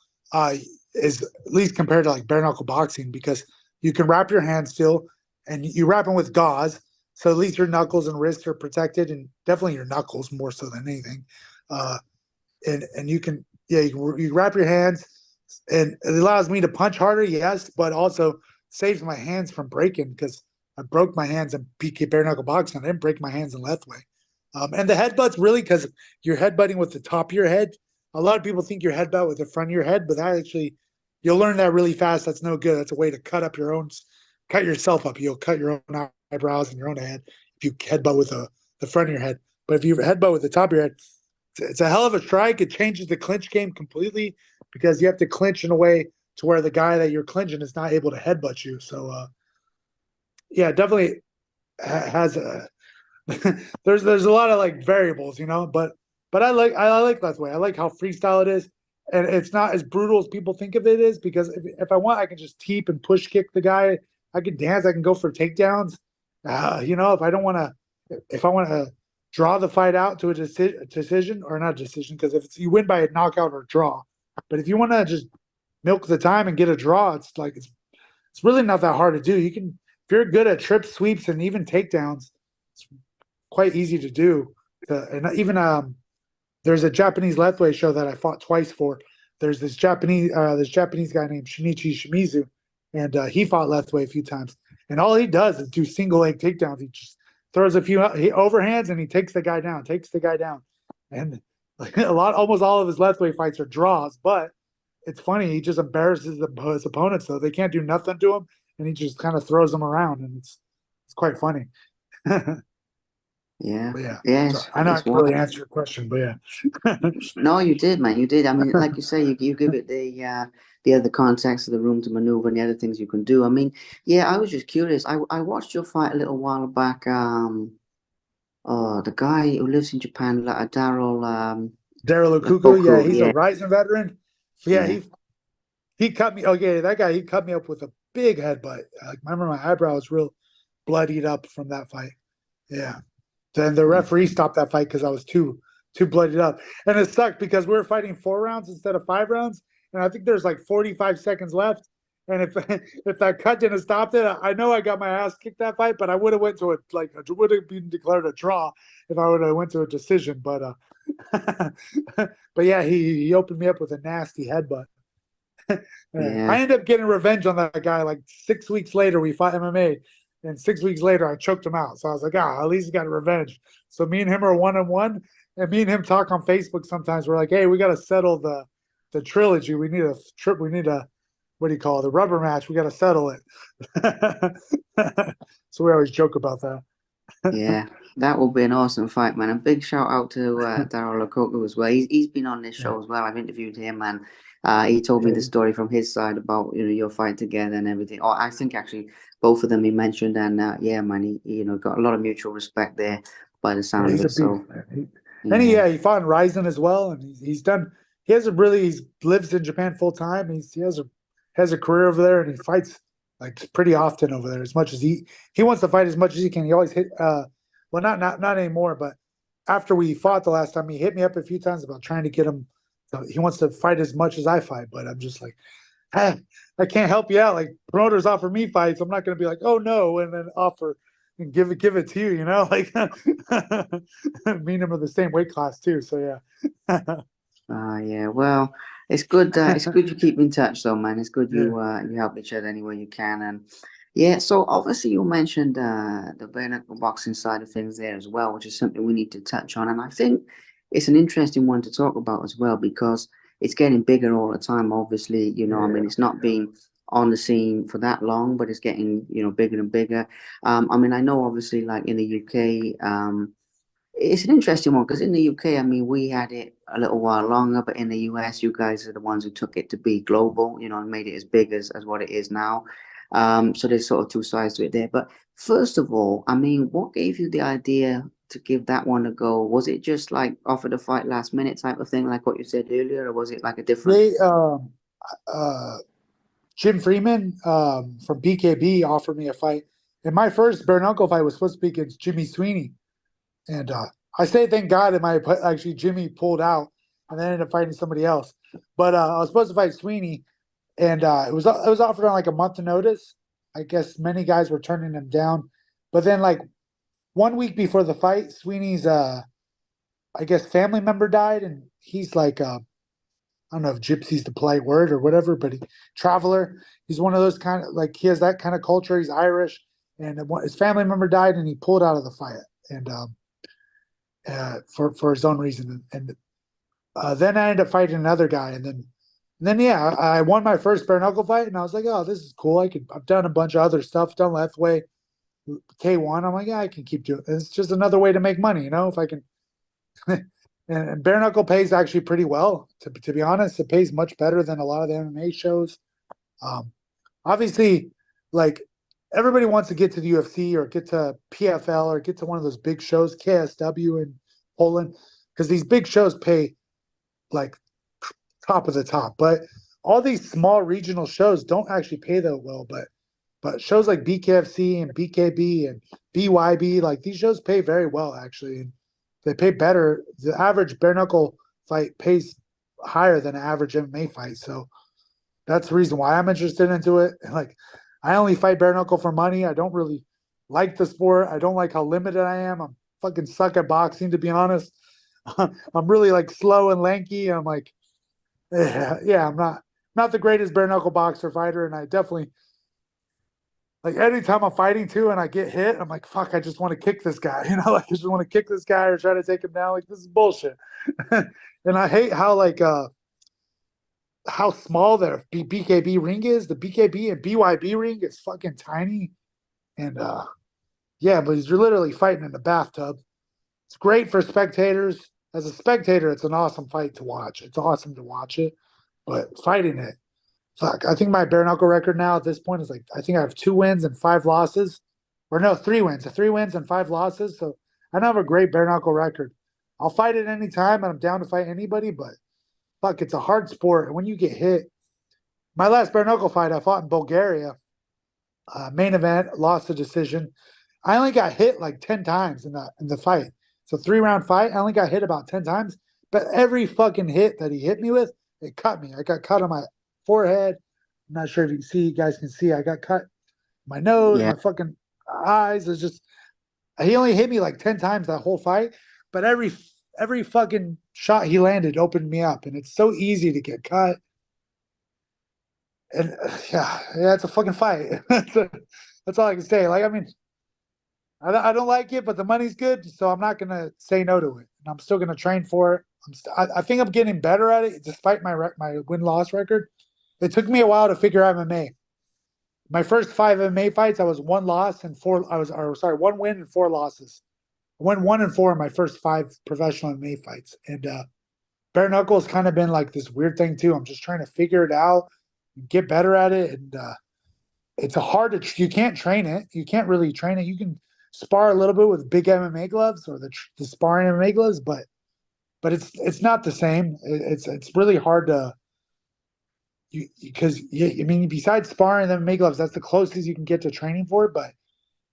Is at least compared to like bare knuckle boxing because you can wrap your hands still and you wrap them with gauze. So at least your knuckles and wrists are protected and definitely your knuckles more so than anything. Uh, and you can, yeah, you wrap your hands and it allows me to punch harder. Yes. But also saves my hands from breaking because I broke my hands in BK bare knuckle boxing. I didn't break my hands in Lethwei. And the headbutts really because you're headbutting with the top of your head. A lot of people think you're headbutt with the front of your head, but that actually you'll learn that really fast. That's no good. That's a way to cut yourself up. You'll cut your own eyebrows and your own head if you headbutt with the front of your head. But if you headbutt with the top of your head, it's a hell of a strike. It changes the clinch game completely because you have to clinch in a way to where the guy that you're clinching is not able to headbutt you. So yeah, definitely has a there's a lot of like variables, but I like Lethwei. I like how freestyle it is. and it's not as brutal as people think of it is, because if I want, I can just teep and push kick the guy. I can dance. I can go for takedowns. If I don't want to, if I want to draw the fight out to a decision, or not a decision, because if it's, you win by a knockout or draw, but if you want to just milk the time and get a draw, it's really not that hard to do. You can, if you're good at trip sweeps and even takedowns, it's quite easy to do. And even there's a Japanese Lethwei show that I fought twice for. There's this Japanese guy named Shinichi Shimizu, and he fought Lethwei a few times. And all he does is do single leg takedowns. He just throws a few overhands and he takes the guy down, And like almost all of his Lethwei fights are draws. But it's funny, he just embarrasses his opponents, though. They can't do nothing to him, and he just kind of throws them around, and it's quite funny. But Yeah. yeah, so Yes, I know I it's can really wild. answer your question, but yeah. No, you did, man. You did. I mean, like you say, you give it the other context of the room to maneuver and the other things you can do. I mean, yeah, I was just curious. I watched your fight a little while back. The guy who lives in Japan, like Daryl Daryl Okuku, yeah, Koku. he's a Yeah, rising veteran. Yeah, yeah, he cut me. Okay, that guy, he cut me up with a big headbutt. Like, I remember my eyebrow was real bloodied up from that fight. Yeah. Then the yeah, referee stopped that fight because I was too bloodied up, and it sucked because we were fighting 4 rounds instead of 5 rounds, and I think there's like 45 seconds left. And if if that cut didn't stop it, I know I got my ass kicked that fight, but I would have went to it would have been declared a draw if I would have went to a decision. But yeah, he opened me up with a nasty headbutt. Yeah. I yeah, ended up getting revenge on that guy. Like 6 weeks later, we fought MMA, and 6 weeks later, I choked him out. So I was like, at least he got revenge. So me and him are 1-on-1, and me and him talk on Facebook sometimes. We're like, hey, we got to settle the trilogy. We need a trip. We need a, what do you call it, the rubber match. We got to settle it. So we always joke about that. yeah. That will be an awesome fight, man. A big shout out to Daryl Okoku as well. He's been on this Yeah, show as well. I've interviewed him, and he told me the yeah, story from his side about your fight together and everything. Oh, I think actually both of them he mentioned, and yeah, man, he got a lot of mutual respect there by the yeah, sound of he's a it. beast, So man. And yeah, he fought in Ryzen as well, and he's done. He has a really He lives in Japan full time. He has a career over there, and he fights like pretty often over there. As much as he wants to fight as much as he can. He always hit. Well, not anymore, but after we fought the last time, he hit me up a few times about trying to get him. He wants to fight as much as I fight, but I'm just like, ah, I can't help you out. Like, promoters offer me fights, I'm not going to be like, oh no, and then offer and give it to you. Like, me and him are the same weight class too. So yeah, yeah. Well, it's good. It's good you keep in touch, though, man. It's good yeah, you help each other any way you can, and yeah. So obviously you mentioned the bare knuckle boxing side of things there as well, which is something we need to touch on, and I think it's an interesting one to talk about as well because it's getting bigger all the time. Obviously, I mean, yeah. it's not been on the scene for that long, but it's getting bigger and bigger. I mean, I know obviously like in the UK. It's an interesting one because in the UK, I mean, we had it a little while longer, but in the US, you guys are the ones who took it to be global, and made it as big as what it is now. So there's sort of two sides to it there. But first of all, I mean, what gave you the idea to give that one a go? Was it just like offer the fight last minute type of thing, like what you said earlier, or was it like a different? They uh, Jim Freeman from BKB offered me a fight, and my first bare knuckle fight was supposed to be against Jimmy Sweeney. And I say thank God that actually Jimmy pulled out and then ended up fighting somebody else. But I was supposed to fight Sweeney, and it was offered on like a month notice. I guess many guys were turning him down, but then like 1 week before the fight, Sweeney's I guess family member died, and he's like I don't know if gypsy's the polite word or whatever, but traveler. He's one of those kind of, like, he has that kind of culture. He's Irish, and his family member died, and he pulled out of the fight, and for his own reason. And then I ended up fighting another guy, and then yeah, I won my first bare knuckle fight, and I was like, oh, this is cool. I've done a bunch of other stuff, done Lethwei, K1. I'm like, yeah, I can keep doing. It's just another way to make money, if I can. And bare knuckle pays actually pretty well. To be honest, it pays much better than a lot of the MMA shows. Um, Obviously, like, everybody wants to get to the UFC or get to PFL or get to one of those big shows, KSW in Poland, because these big shows pay like top of the top. But all these small regional shows don't actually pay that well. But shows like BKFC and BKB and BYB, like these shows pay very well actually, and they pay better. The average bare knuckle fight pays higher than an average MMA fight. So that's the reason why I'm interested into it. Like, I only fight bare knuckle for money. I don't really like the sport. I don't like how limited I am. I'm fucking suck at boxing, to be honest. I'm really like slow and lanky. I'm like, yeah, I'm not the greatest bare knuckle boxer fighter, and I definitely like anytime I'm fighting too, and I get hit, I'm like, fuck, I just want to kick this guy. Like I just want to kick this guy or try to take him down. Like this is bullshit. And I hate how small their BKB ring is. The BKB and BYB ring is fucking tiny. And yeah, but you're literally fighting in the bathtub. It's great for spectators. As a spectator, it's an awesome fight to watch. It's awesome to watch it. But fighting it, fuck. I think my bare knuckle record now at this point is like I think I have 2 wins and 5 losses. Or no, 3 wins. 3 wins and 5 losses. So I don't have a great bare knuckle record. I'll fight at any time and I'm down to fight anybody, but fuck, it's a hard sport. And when you get hit, my last bare knuckle fight, I fought in Bulgaria, main event, lost the decision. I only got hit like 10 times in the fight. So 3 round fight, I only got hit about 10 times. But every fucking hit that he hit me with, it cut me. I got cut on my forehead. I'm not sure if you guys can see. I got cut my nose, Yeah, my fucking eyes. It's just he only hit me like 10 times that whole fight. But every fucking shot he landed opened me up, and it's so easy to get cut. And yeah, it's a fucking fight. That's all I can say. Like, I mean, I don't like it, but the money's good, so I'm not gonna say no to it. And I'm still gonna train for it. I think I'm getting better at it, despite my win loss record. It took me a while to figure out MMA. My first 5 MMA fights, I was 1 loss and four. Or sorry, 1 win and 4 losses. I won 1 and 4 in my first 5 professional MMA fights, and bare knuckles kind of been like this weird thing too. I'm just trying to figure it out, get better at it, and it's a hard to. You can't train it. You can't really train it. You can spar a little bit with big MMA gloves or the sparring MMA gloves, but it's not the same. It's really hard to because I mean besides sparring and MMA gloves, that's the closest you can get to training for it. But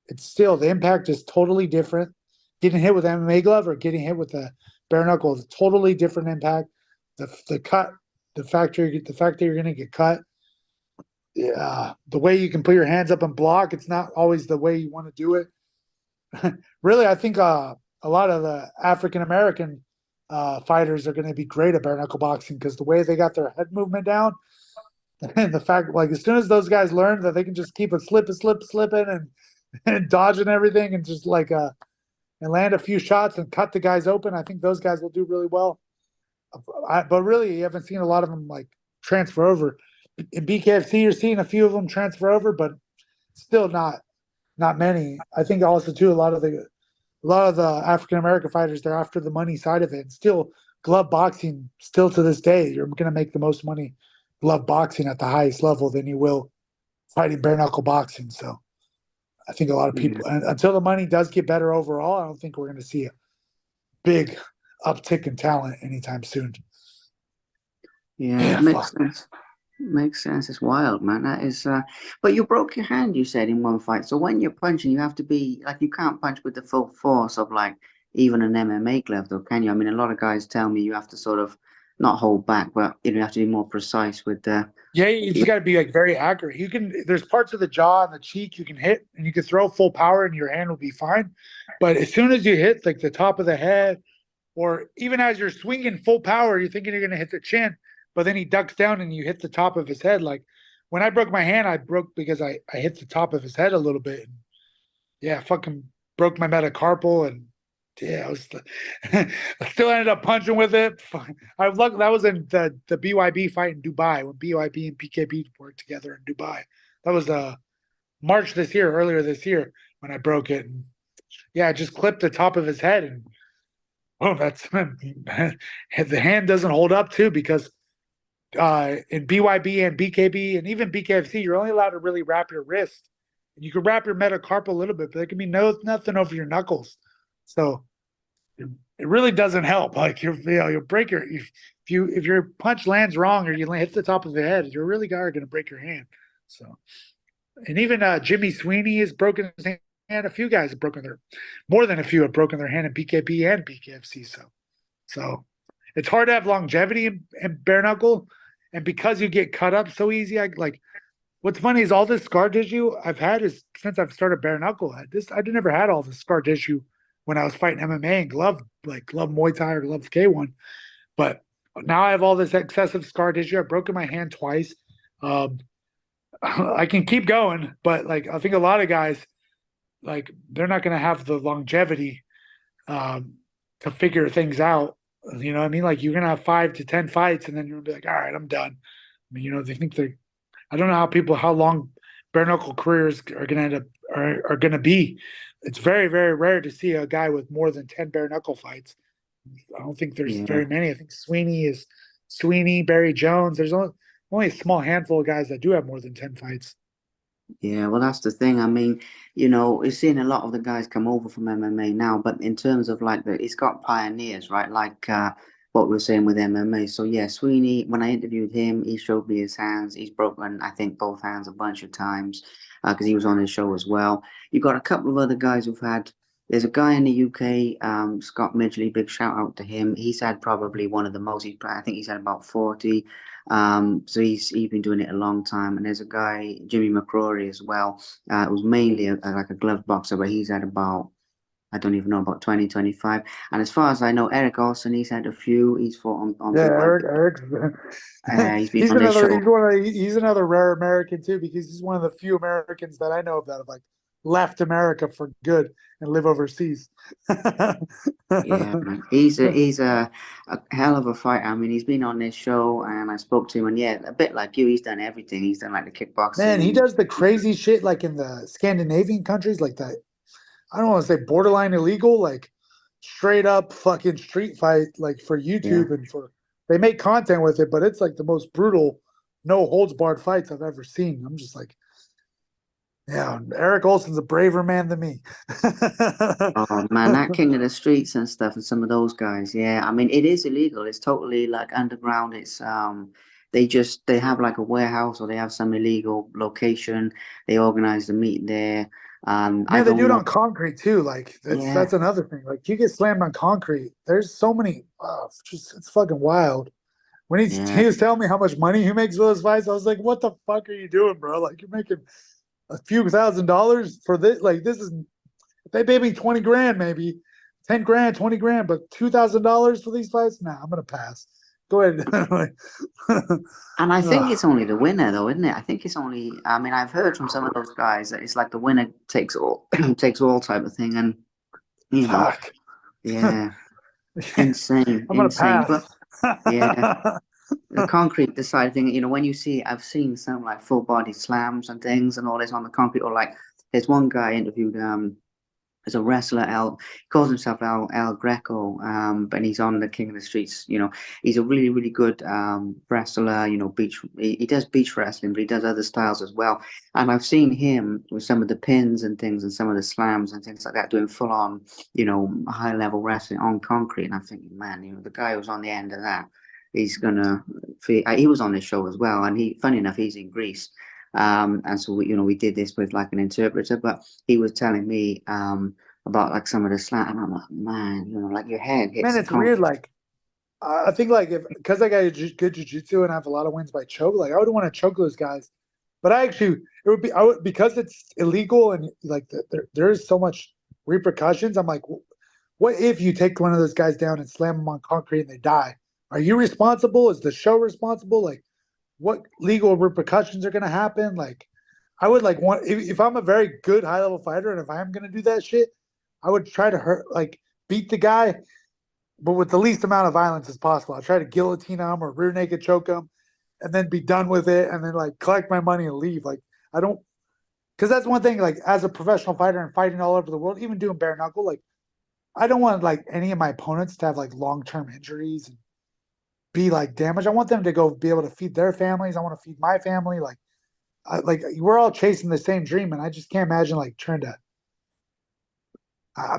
it's still the impact is totally different. Getting hit with MMA glove or getting hit with a bare knuckle is a totally different impact. The cut, the fact that you're going to get cut, the way you can put your hands up and block, it's not always the way you want to do it. Really, I think a lot of the African American fighters are going to be great at bare knuckle boxing because the way they got their head movement down, and the fact, like, as soon as those guys learn that they can just keep it slipping and dodging everything and just like and land a few shots and cut the guys open, I think those guys will do really well. But really, you haven't seen a lot of them like transfer over. In BKFC, you're seeing a few of them transfer over, but still not many. I think also too a lot of the African American fighters, they're after the money side of it. And still, glove boxing, still to this day, you're going to make the most money glove boxing at the highest level than you will fighting bare knuckle boxing. So I think a lot of yeah, people, until the money does get better overall, I don't think we're going to see a big uptick in talent anytime soon. yeah. Yeah, Makes fuck. sense. Makes sense. It's wild, man. That is. But you broke your hand, you said, in one fight. So when you're punching, you have to be like you can't punch with the full force of like even an MMA glove, though, can you? I mean, a lot of guys tell me you have to sort of not hold back, but you have to be more precise with the. Yeah, you just Yeah, got to be like very accurate. There's parts of the jaw and the cheek you can hit, and you can throw full power, and your hand will be fine. But as soon as you hit like the top of the head, or even as you're swinging full power, you're thinking you're going to hit the chin, but then he ducks down and you hit the top of his head. Like when I broke my hand, I broke because I hit the top of his head a little bit. And yeah, fucking broke my metacarpal and yeah, I still ended up punching with it. I was lucky that was in the BYB fight in Dubai when BYB and BKB worked together in Dubai. That was March this year, earlier this year when I broke it. And yeah, I just clipped the top of his head and oh, that's the hand doesn't hold up too because in BYB and BKB and even BKFC, you're only allowed to really wrap your wrist. You can wrap your metacarpal a little bit, but there can be nothing over your knuckles. So it really doesn't help. Like you'll break your if your punch lands wrong or you hit the top of the head, you're really going to break your hand. So and even Jimmy Sweeney has broken his hand. A few guys have broken their more than a few have broken their hand in BKB and BKFC. So it's hard to have longevity in bare knuckle, and because you get cut up so easy, I like. What's funny is all this scar tissue I've had is since I've started bare knuckle. I never had all this scar tissue when I was fighting MMA and glove Muay Thai or glove K1. But now I have all this excessive scar tissue. I've broken my hand twice. Um, I can keep going, but like I think a lot of guys like they're not going to have the longevity um, to figure things out. You know what I mean? Like you're going to have 5 to 10 fights, and then you're going to be like, all right, I'm done. I mean, they think they I don't know how long bare knuckle careers are going to end up are going to be. It's very very rare to see a guy with more than 10 bare knuckle fights. I don't think there's Yeah. very many. I think Sweeney, Barry Jones. There's only a small handful of guys that do have more than 10 fights. Yeah, well, that's the thing. I mean, we're seeing a lot of the guys come over from MMA now, but in terms of like it's got pioneers, right? Like what we are saying with MMA. So yeah, Sweeney, when I interviewed him, he showed me his hands. He's broken, I think, both hands a bunch of times because he was on his show as well. You got a couple of other guys who've had. There's a guy in the UK, Scott Midgley. Big shout out to him. He's had probably one of the most. I think he's had about 40. So he's been doing it a long time. And there's a guy, Jimmy McCrory as well. It was mainly like a glove boxer, but he's had about I don't even know about 2025. And as far as I know, Eric Olsen, he's had a few. He's fought on Yeah, big weight. Eric's He's been on this show. he's another rare American too because he's one of the few Americans that I know of that have like left America for good and live overseas. Yeah, man. He's a hell of a fighter. I mean, he's been on this show, and I spoke to him, and yeah, a bit like you, he's done everything. He's done like the Man, he kickboxing. does the crazy shit like in the Scandinavian countries, like that. I don't want to say borderline illegal, like straight up fucking street fight, like for Yeah. YouTube and for they make content with it, but it's like the most brutal, no holds barred fights I've ever seen. I'm just like, yeah, Eric Olson's a braver man than me. Oh man, that King of the Streets and stuff, and some of those guys. Yeah, I mean, it is illegal. It's totally like underground. They have like a warehouse or they have some illegal location. They organize the meet there. I Man, they do don't it know. on concrete too. Like Yeah, that's another thing. Like you get slammed on concrete. There's so many. It's fucking wild. When yeah, he was telling me how much money he makes with his fights, I was like, "What the fuck are you doing, bro? Like you're making a few $1,000s for this. Like this is if they pay me 20 grand, maybe 10 grand, 20 grand, but $2,000 for these fights? Nah, I'm gonna pass. Go ahead. Like, and I think ugh, it's only the winner though, isn't it? I think it's only. I mean, I've heard from some of those guys that it's like the winner takes all, takes all type of thing, and you know, fuck. yeah, I'm insane, gonna insane. pass. But yeah. The concrete, the side thing, when you see, I've seen some like full body slams and things and all this on the concrete, or like there's one guy I interviewed, as a wrestler, he calls himself El Greco, but he's on the King of the Streets. He's a really, really good wrestler. He does beach wrestling, but he does other styles as well. And I've seen him with some of the pins and things and some of the slams and things like that, doing full on, high level wrestling on concrete. And I'm thinking, man, the guy who's on the end of that, he's gonna. He was on this show as well, and funny enough, he's in Greece. And so we did this with like an interpreter, but he was telling me about like some of the slant, and I'm like, man, like your head Man, hits the it's weird. concrete. Like I think like if because I got a good jujitsu and I have a lot of wins by choke, like I would want to choke those guys. But I actually it would be I would because it's illegal and like there is so much repercussions. I'm like, what if you take one of those guys down and slam them on concrete and they die? Are you responsible? Is the show responsible? Like, what legal repercussions are going to happen? Like, I would like want if I'm a very good high level fighter and if I'm going to do that shit, I would try to hurt like beat the guy but with the least amount of violence as possible. I'll try to guillotine him or rear naked choke him and then be done with it and then like collect my money and leave. Like I don't because that's one thing, like as a professional fighter and fighting all over the world, even doing bare knuckle, like I don't want like any of my opponents to have like long term injuries and be like damaged. I want them to go be able to feed their families. I want to feed my family. Like we're all chasing the same dream, and I just can't imagine like trying to Ah,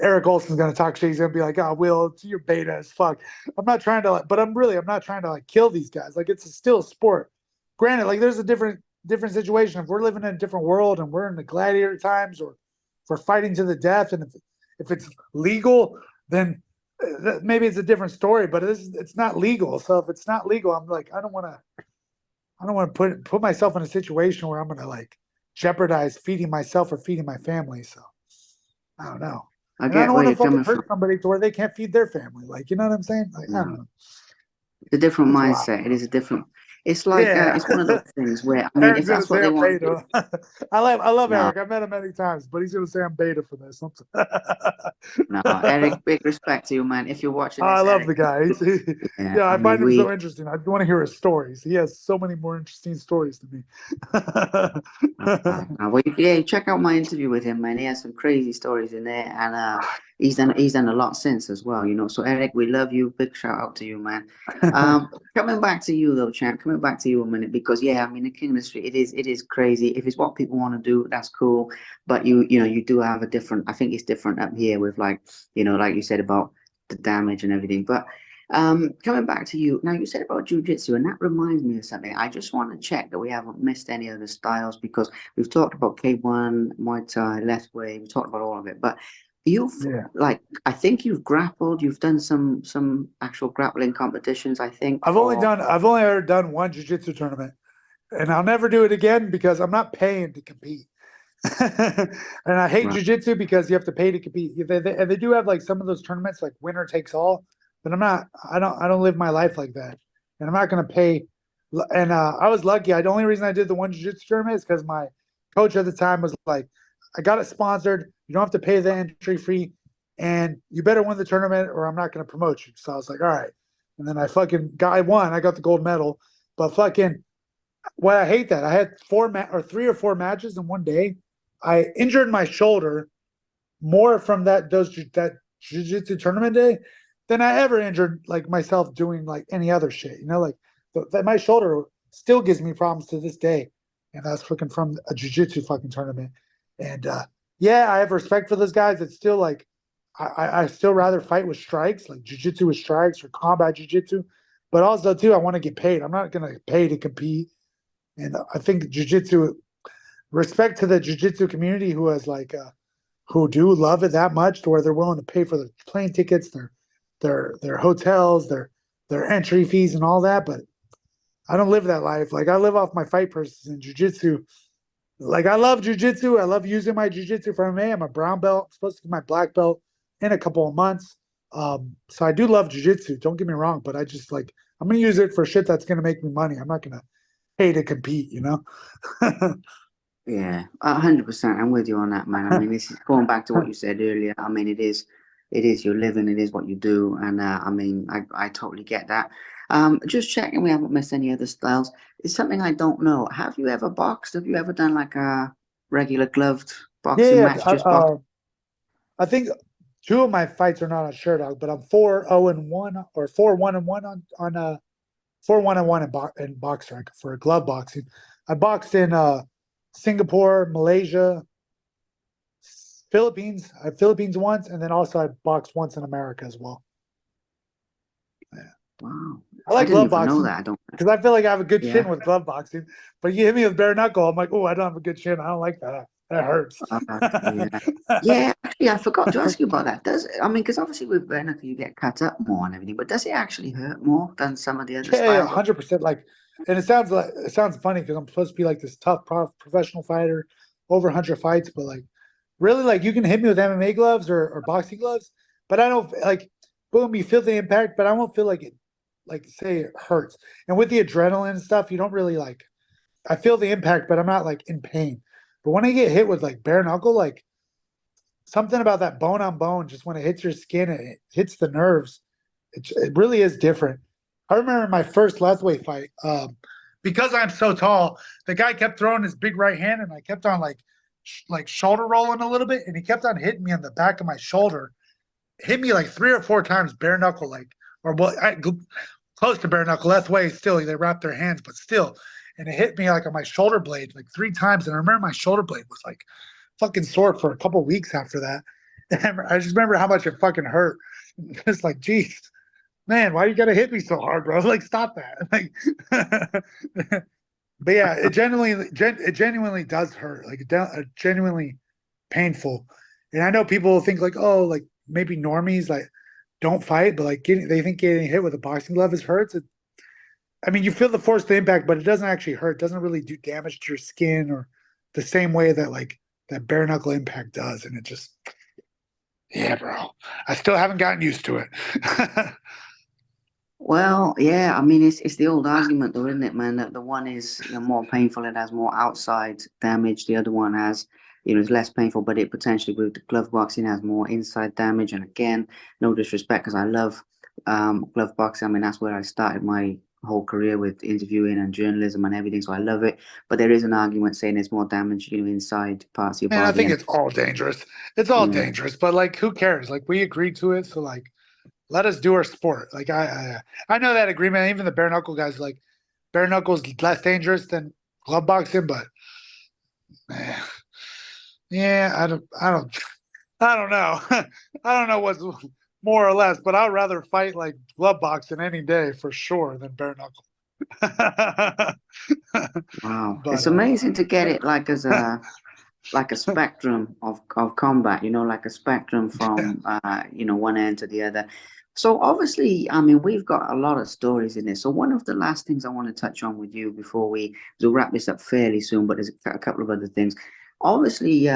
Eric Olson's gonna talk shit. He's gonna be like, "Oh, Will, you're beta as fuck." I'm not trying to, but I'm not trying to like kill these guys. Like it's still a sport. Granted, like there's a different situation. If we're living in a different world and we're in the gladiator times, or if we're fighting to the death, and if it's legal, then maybe it's a different story. But it's not legal. So if it's not legal, I'm like, I don't want to put myself in a situation where I'm gonna like jeopardize feeding myself or feeding my family. So. I don't know. I And I get don't where want to you're fucking coming from. hurt somebody to where they can't feed their family. Like, you know what I'm saying? Like, I don't No, know. it's a different That's wild. mindset. It is a different. It's like Yeah. it's one of those things where I mean, if Eric's gonna that's what say they I'm want to do, beta. I love no, Eric. I've met him many times, but he's gonna say I'm beta for this. no, Eric, big respect to you, man. If you're watching I this, love Eric, the guy. yeah, Yeah, I I mean, find him so we interesting. I want to hear his stories. He has so many more interesting stories than me. Well, yeah, check out my interview with him, man. He has some crazy stories in there, and he's done a lot since as well, you know. So Eric, we love you. Big shout out to you, man. Coming back to you though, champ. Coming back to you a minute because yeah, I mean the king industry, it is crazy. If it's what people want to do, that's cool. But you know you do have a different. I think it's different up here with like like you said about the damage and everything, but. Coming back to you now, you said about jujitsu, and that reminds me of something. I just want to check that we haven't missed any of the styles because we've talked about K1, Muay Thai, Lethwei, we've talked about all of it. But you've Yeah. like, I think you've grappled. You've done some actual grappling competitions. I think for I've only ever done one jiu-jitsu tournament, and I'll never do it again because I'm not paying to compete. And I hate right, jujitsu because you have to pay to compete. And they do have like some of those tournaments, like winner takes all. But I'm not. I don't live my life like that, and I'm not going to pay. And I was lucky. The only reason I did the one jiu-jitsu tournament is because my coach at the time was like, "I got it sponsored. You don't have to pay the entry fee, and you better win the tournament, or I'm not going to promote you." So I was like, "All right." And then I won. I got the gold medal. But fucking, well, I hate that. I had or 3 or 4 matches in one day. I injured my shoulder more from that jiu-jitsu tournament day than I ever injured like myself doing like any other shit. You know, like my shoulder still gives me problems to this day, and that's fucking from a jiu-jitsu fucking tournament. And yeah, I have respect for those guys. It's still like I still rather fight with strikes, like jiu-jitsu with strikes or combat jiu-jitsu. But also too, I want to get paid. I'm not gonna pay to compete. And I think jiu-jitsu, respect to the jiu-jitsu community who has like who do love it that much to where they're willing to pay for the plane tickets, their hotels, their entry fees and all that. But I don't live that life. Like I live off my fight purses in jiu-jitsu. Like I love jiu-jitsu. I love using my jiu-jitsu for MMA. I'm a brown belt. I'm supposed to get my black belt in a couple of months. So I do love jiu-jitsu. Don't get me wrong, but I just like I'm gonna use it for shit that's gonna make me money. I'm not gonna pay to compete, you know? yeah, 100%. I'm with you on that, man. I mean, this is going back to what you said earlier. I mean, it is your living, it is what you do, and I mean, I totally get that. Just checking, we haven't missed any other styles. It's something I don't know. Have you ever boxed? Have you ever done like a regular gloved Yeah, boxing yeah. match? Just box? I think 2 of my fights are not on Sherdog, but I'm 4-0-1 or 4-1-1 on 4-1-1 in boxer for glove boxing. I boxed in Singapore, Malaysia, Philippines once, and then also I boxed once in America as well. Yeah. Wow, I I like didn't glove even know boxing that. I don't. because I feel like I have a good Yeah. chin with glove boxing. But you hit me with bare knuckle, I'm like, oh, I don't have a good chin. I don't like that. That hurts. Yeah. Yeah, actually, I forgot to ask you about that. Does I mean, because obviously with bare knuckle you get cut up more and everything, but does it actually hurt more than some of the other Yeah, styles? 100%. Like, and it sounds funny because I'm supposed to be like this tough professional fighter, over 100 fights, but like, really, like you can hit me with MMA gloves or boxing gloves, but I don't like, boom, you feel the impact, but I won't feel like it, like say it hurts. And with the adrenaline and stuff, you don't really like. I feel the impact, but I'm not like in pain. But when I get hit with like bare knuckle, like something about that bone on bone, just when it hits your skin, it hits the nerves. It really is different. I remember my first Lethwei fight. Because I'm so tall, the guy kept throwing his big right hand, and I kept on like shoulder rolling a little bit, and he kept on hitting me on the back of my shoulder. Hit me like 3 or 4 times bare knuckle, like or what? Close to bare knuckle. Lethwei still they wrap their hands, but still, and it hit me like on my shoulder blade like 3 times. And I remember my shoulder blade was like fucking sore for a couple weeks after that. I just remember how much it fucking hurt. It's like, geez, man, why you gotta hit me so hard, bro? Like, stop that. Like, but yeah, it genuinely does hurt. Like, genuinely painful. And I know people think like, oh, like maybe normies like don't fight, but like they think getting hit with a boxing glove is hurts. I mean, you feel the force of the impact, but it doesn't actually hurt. It doesn't really do damage to your skin or the same way that like that bare knuckle impact does. And it just, yeah, bro. I still haven't gotten used to it. Well, yeah, I mean it's the old argument though, isn't it, man? That the one is, more painful, it has more outside damage. The other one has, it's less painful, but it potentially with the glove boxing has more inside damage. And again, no disrespect, because I love glove boxing. I mean that's where I started my whole career with interviewing and journalism and everything. So I love it. But there is an argument saying there's more damage, inside parts of your Man, I body. think And it's all dangerous. It's all yeah, dangerous, but like, who cares? Like, we agreed to it, so like, let us do our sport. Like, I know that agreement. Even the bare knuckle guys like bare knuckles less dangerous than glove boxing, but man, yeah, I don't know. I don't know what's more or less, but I'd rather fight like glove boxing any day for sure than bare knuckle. wow, But it's amazing to get it like a spectrum of combat, like a spectrum yeah. from one end to the other. So obviously, I mean, we've got a lot of stories in this. So one of the last things I want to touch on with you before we'll wrap this up fairly soon, but there's a couple of other things. Obviously,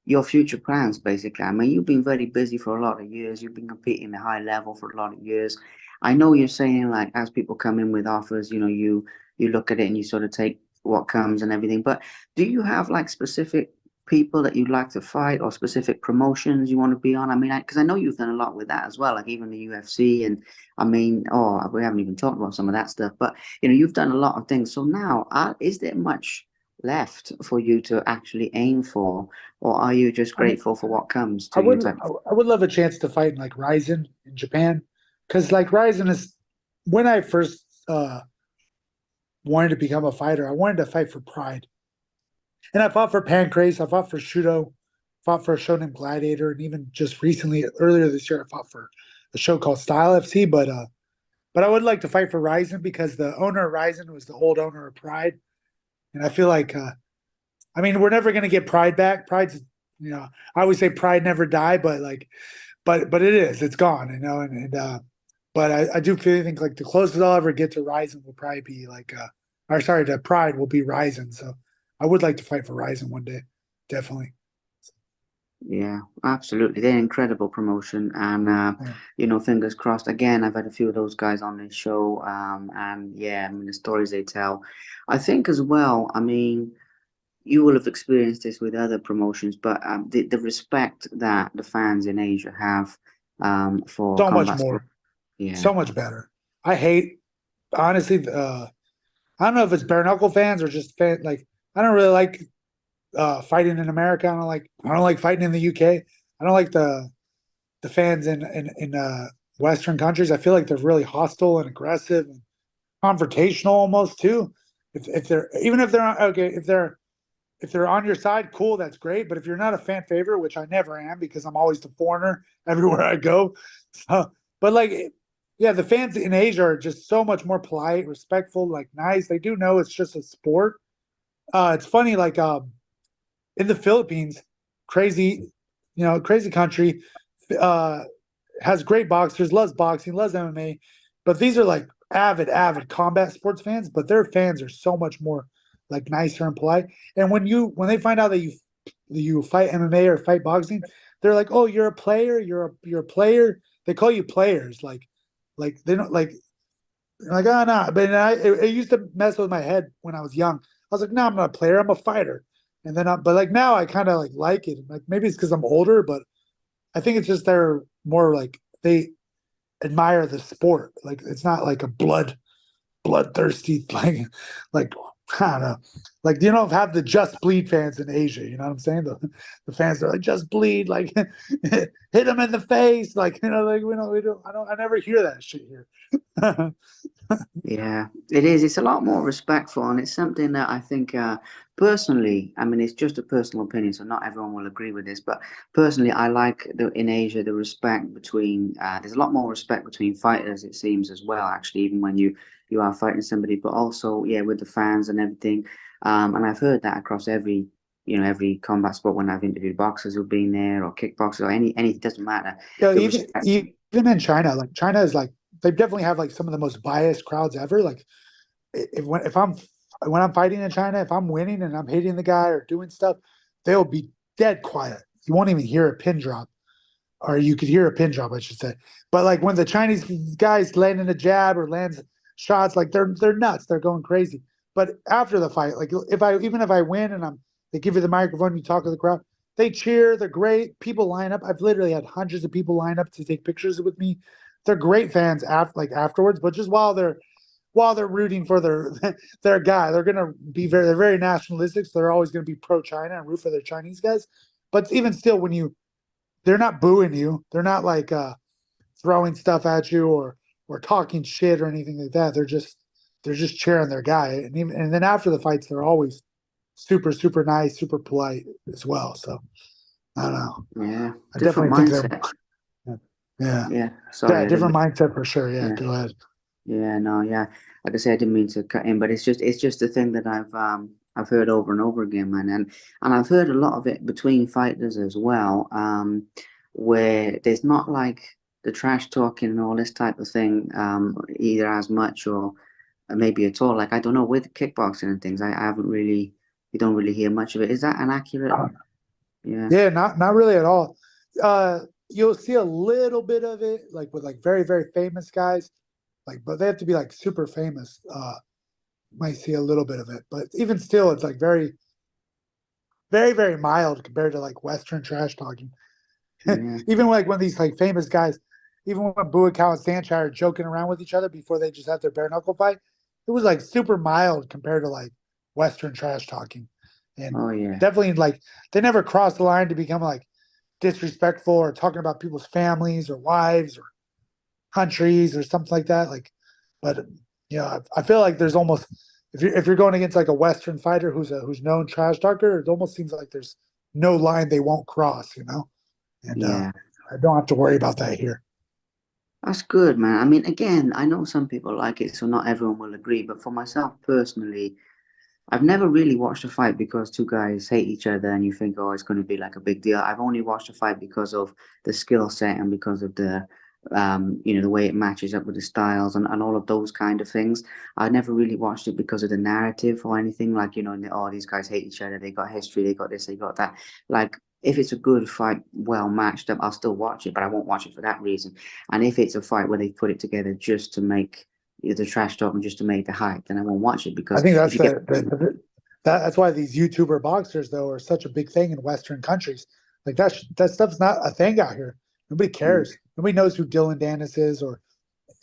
your future plans, basically. I mean, you've been very busy for a lot of years. You've been competing at a high level for a lot of years. I know you're saying like as people come in with offers, you look at it and you sort of take what comes and everything. But do you have like specific people that you'd like to fight or specific promotions you want to be on? I mean, because I know you've done a lot with that as well, like even the UFC. And I mean, oh, we haven't even talked about some of that stuff, but you've done a lot of things. So now, is there much left for you to actually aim for, or are you just I mean, grateful for what comes I to you would type? I would love a chance to fight in like Ryzen in Japan, because like Ryzen is when I first wanted to become a fighter, I wanted to fight for pride. And I fought for Pancrase, I fought for Shudo, fought for a show named Gladiator, and even just recently, earlier this year, I fought for a show called Style FC. But I would like to fight for Ryzen because the owner of Ryzen was the old owner of Pride, and I feel like, I mean, we're never gonna get Pride back. Pride's, I always say Pride never die, but like, but it's gone, but I do think like the closest I'll ever get to Ryzen will probably be like, or sorry, to Pride will be Ryzen. So I would like to fight for Ryzen one day, definitely. Yeah, absolutely. They're incredible promotion, and Yeah. fingers crossed. Again, I've had a few of those guys on this show, and yeah, I mean the stories they tell. I think as well. I mean, you will have experienced this with other promotions, but the respect that the fans in Asia have for So much combat sport. more, Yeah, so much better. I hate honestly. I don't know if it's bare knuckle fans or just like I don't really like fighting in America. I don't like fighting in the UK. I don't like the fans in Western countries. I feel like they're really hostile and aggressive and confrontational almost too. If they're even if they're okay, if they're on your side, cool, that's great. But if you're not a fan favorite, which I never am because I'm always the foreigner everywhere I go. So, but like, yeah, the fans in Asia are just so much more polite, respectful, like nice. They do know it's just a sport. It's funny, like in the Philippines, crazy, crazy country, uh, has great boxers, loves boxing, loves MMA, but these are like avid combat sports fans. But their fans are so much more like nicer and polite. And when they find out that you fight MMA or fight boxing, they're like, "Oh, you're a player. You're a player." They call you players, like they don't like, oh no. But it used to mess with my head when I was young. I was like, no, I'm not a player. I'm a fighter. And then, but like now, I kind of like it. Like maybe it's because I'm older, but I think it's just they're more like they admire the sport. Like it's not like a bloodthirsty like I don't know. Like you don't have the Just Bleed fans in Asia. You know what I'm saying? The fans are like Just Bleed, like hit them in the face, like like we don't I never hear that shit here. Yeah, it is. It's a lot more respectful, and it's something that I think, personally, I mean, it's just a personal opinion, so not everyone will agree with this, but personally, I like in Asia the respect between. There's a lot more respect between fighters, it seems, as well. Actually, even when you are fighting somebody, but also, yeah, with the fans and everything. And I've heard that across every combat sport when I've interviewed boxers who've been there, or kickboxers, or any, it doesn't matter. Yeah, The respect. even in China, like China is like they definitely have like some of the most biased crowds ever. Like if I'm when I'm fighting in China, if I'm winning and I'm hitting the guy or doing stuff, they'll be dead quiet. You won't even hear a pin drop, or you could hear a pin drop, I should say. But like when the Chinese guys land in a jab or lands shots, like they're nuts. They're going crazy. But after the fight, like if I win and they give you the microphone, you talk to the crowd, they cheer. They're great. People line up. I've literally had hundreds of people line up to take pictures with me. They're great fans afterwards, but just while they're rooting for their guy, they're very nationalistic. So they're always gonna be pro China and root for their Chinese guys. But even still, when you they're not booing you. They're not like throwing stuff at you or talking shit or anything like that. They're just cheering their guy. And then after the fights, they're always super nice, super polite as well. So I don't know. Yeah, I different definitely think they're mindset. yeah Yeah, yeah sorry, I didn't. different mindset for sure. Yeah, Yeah. go ahead. Yeah, no, yeah. Like I said, I didn't mean to cut in, but it's just a thing that I've heard over and over again, man, and I've heard a lot of it between fighters as well, where there's not like the trash talking and all this type of thing, either as much or maybe at all. Like I don't know with kickboxing and things, I haven't really you don't really hear much of it. Is that an accurate? Uh, Yeah, yeah, not really at all. Uh, you'll see a little bit of it like with like very famous guys, like but they have to be like super famous. Might see a little bit of it, but even still, it's like very mild compared to like Western trash talking. yeah, Even like when these like famous guys, even when Buakaw and Sanchez are joking around with each other before they just had their bare knuckle fight, it was like super mild compared to like Western trash talking, and oh yeah, definitely like they never crossed the line to become like disrespectful or talking about people's families or wives or countries or something like that. Like, but I feel like there's almost if you're going against like a Western fighter who's known trash talker, it almost seems like there's no line they won't cross, and yeah. I don't have to worry about that here. That's good, man. I mean, again, I know some people like it, so not everyone will agree. But for myself personally, I've never really watched a fight because two guys hate each other and you think, oh, it's going to be like a big deal. I've only watched a fight because of the skill set and because of the way it matches up with the styles and all of those kind of things. I never really watched it because of the narrative or anything like, oh, these guys hate each other. They got history. They got this. They got that. Like, if it's a good fight, well matched up, I'll still watch it, but I won't watch it for that reason. And if it's a fight where they put it together just to make the trash talk and just to make the hype, then I won't watch it I because think if that's you get that's why these YouTuber boxers though are such a big thing in Western countries. Like that stuff's not a thing out here. Nobody mm, cares. Nobody knows who Dylan Dennis is, or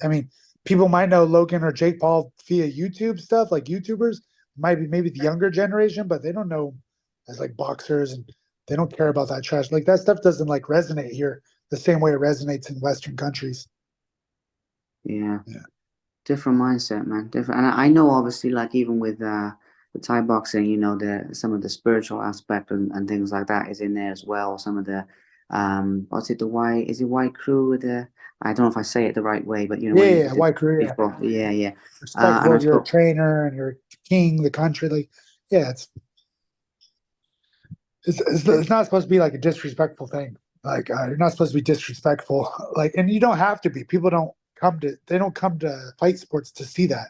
I mean, people might know Logan or Jake Paul via YouTube stuff, like YouTubers might be maybe the younger generation, but they don't know as like boxers and they don't care about that trash. Like that stuff doesn't like resonate here the same way it resonates in Western countries. yeah, Yeah. different mindset, man. Different, and I know obviously, like even with the Thai boxing, the some of the spiritual aspect and things like that is in there as well. Some of the what's it the white is it white crew with the I don't know if I say it the right way, but Yeah, when yeah, white Korea. people, yeah, yeah, and Respectful I of your spoke, trainer and your king, the country. Like, yeah, it's not supposed to be like a disrespectful thing. Like you're not supposed to be disrespectful. Like, and you don't have to be. People don't come to fight sports to see that.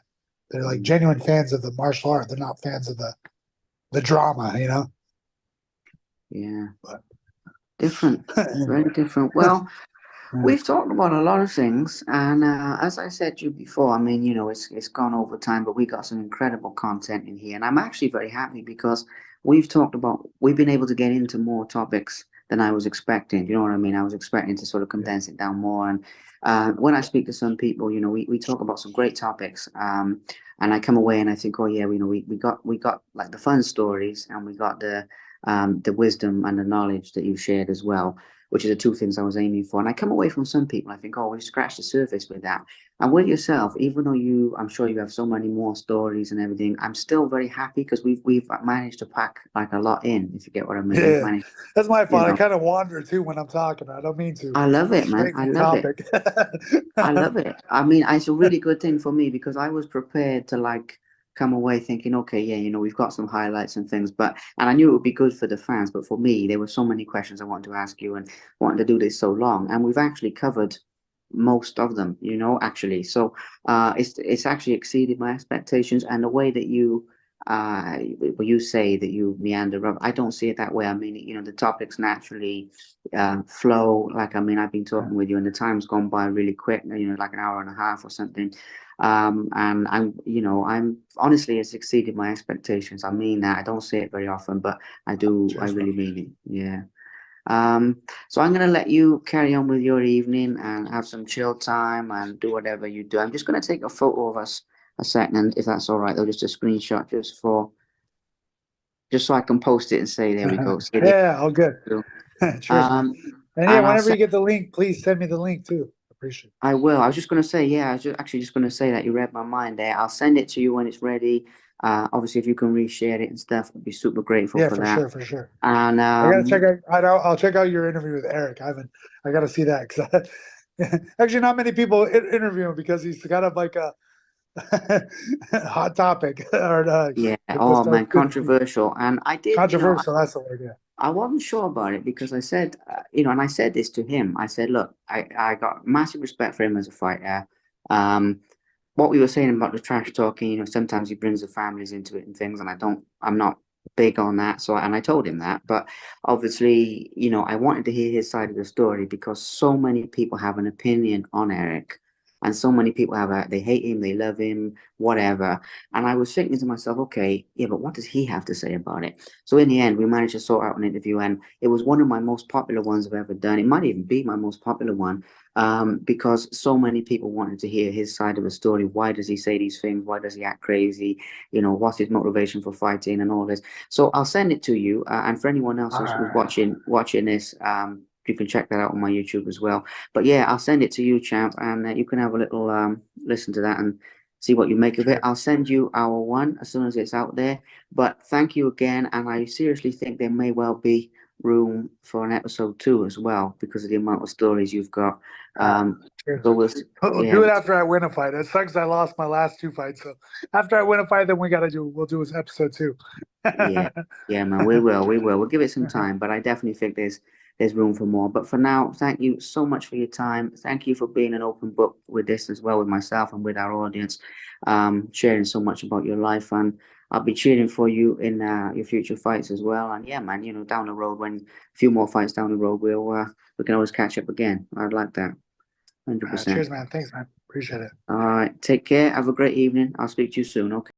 They're like mm, genuine fans of the martial art. They're not fans of the drama. yeah, But different, anyway, very different. Well. yeah, We've talked about a lot of things, and as I said to you before, I mean, it's gone over time, but we got some incredible content in here, and I'm actually very happy because we've been able to get into more topics than I was expecting. You know what I mean? I was expecting to sort of yeah, condense it down more, and when I speak to some people, we talk about some great topics, and I come away and I think, oh yeah, we got like the fun stories, and we got the wisdom and the knowledge that you've shared as well. which are the two things I was aiming for. And I come away from some people, I think, oh, we've scratched the surface with that. And with yourself, even though I'm sure you have so many more stories and everything, I'm still very happy because we've managed to pack like a lot in, if you get what I mean. We've Yeah, managed, that's my you fault. I know, kind of wander too when I'm talking. I don't mean to. I love it, man. Straight I from love it. topic. I love it. I mean, it's a really good thing for me because I was prepared to like come away thinking, okay, yeah, we've got some highlights and things, and I knew it would be good for the fans, but for me, there were so many questions I wanted to ask you and wanted to do this so long, and we've actually covered most of them, actually. So it's actually exceeded my expectations, and the way that you say that you meander up, I don't see it that way. I mean, the topics naturally flow. Like, I mean, I've been Yeah, talking with you, and the time's gone by really quick. Like an hour and a half or something. And I'm honestly, it's exceeded my expectations. I mean that. I don't say it very often, but I do. I cheers, bro. really mean it. Yeah. So I'm gonna let you carry on with your evening and have some chill time and do whatever you do. I'm just gonna take a photo of us a second, if that's all right. Or just a screenshot, just so I can post it and say, there we go. See the Yeah, all good. Cheers, man. um, And yeah, and I'll whenever say you get the link, please send me the link too. Appreciate I will. I was just gonna say, yeah. I was actually just gonna say that you read my mind there. I'll send it to you when it's ready. Obviously, if you can reshare it and stuff, I'd be super it. grateful Yeah, for for that. sure, for sure. And I gotta check out. I'll check out your interview with Eric. I haven't. I gotta see that because actually not many people interview him because he's kind of like a hot topic or yeah, like oh just man, good controversial. And I did, controversial. That's the word. Yeah. I wasn't sure about it because I said, and I said this to him. I said, look, I got massive respect for him as a fighter. Um, what we were saying about the trash talking, sometimes he brings the families into it and things, and I'm not big on that. So, and I told him that, but obviously, I wanted to hear his side of the story because so many people have an opinion on Eric, and so many people they hate him, they love him, whatever. And I was thinking to myself, okay, yeah, but what does he have to say about it? So in the end, we managed to sort out an interview, and it was one of my most popular ones I've ever done. It might even be my most popular one, because so many people wanted to hear his side of the story. Why does he say these things? Why does he act crazy? What's his motivation for fighting and all this? So I'll send it to you, and for anyone else All who's right. watching this, you can check that out on my YouTube as well. But yeah, I'll send it to you, champ, and you can have a little listen to that and see what you make of it. Sure. I'll send you our one as soon as it's out there. But thank you again, and I seriously think there may well be room for an episode 2 as well because of the amount of stories you've got. Uh, Um, cheers. so We'll yeah, do it after I win a fight. It sucks I lost my last two fights. So after I win a fight, then we'll do this episode two. yeah, yeah, man. We'll give it some time, but I definitely think there's room for more. But for now, thank you so much for your time. Thank you for being an open book with this as well, with myself and with our audience, sharing so much about your life. And I'll be cheering for you in your future fights as well. And yeah, man, down the road, when a few more fights down the road, we can always catch up again. I'd like that, 100%. Cheers, man. Thanks, man. Appreciate it. All right, take care. Have a great evening. I'll speak to you soon. Okay.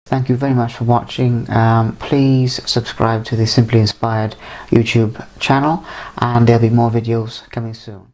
Thank you very much for watching. Please subscribe to the Simply Inspired YouTube channel, and there'll be more videos coming soon.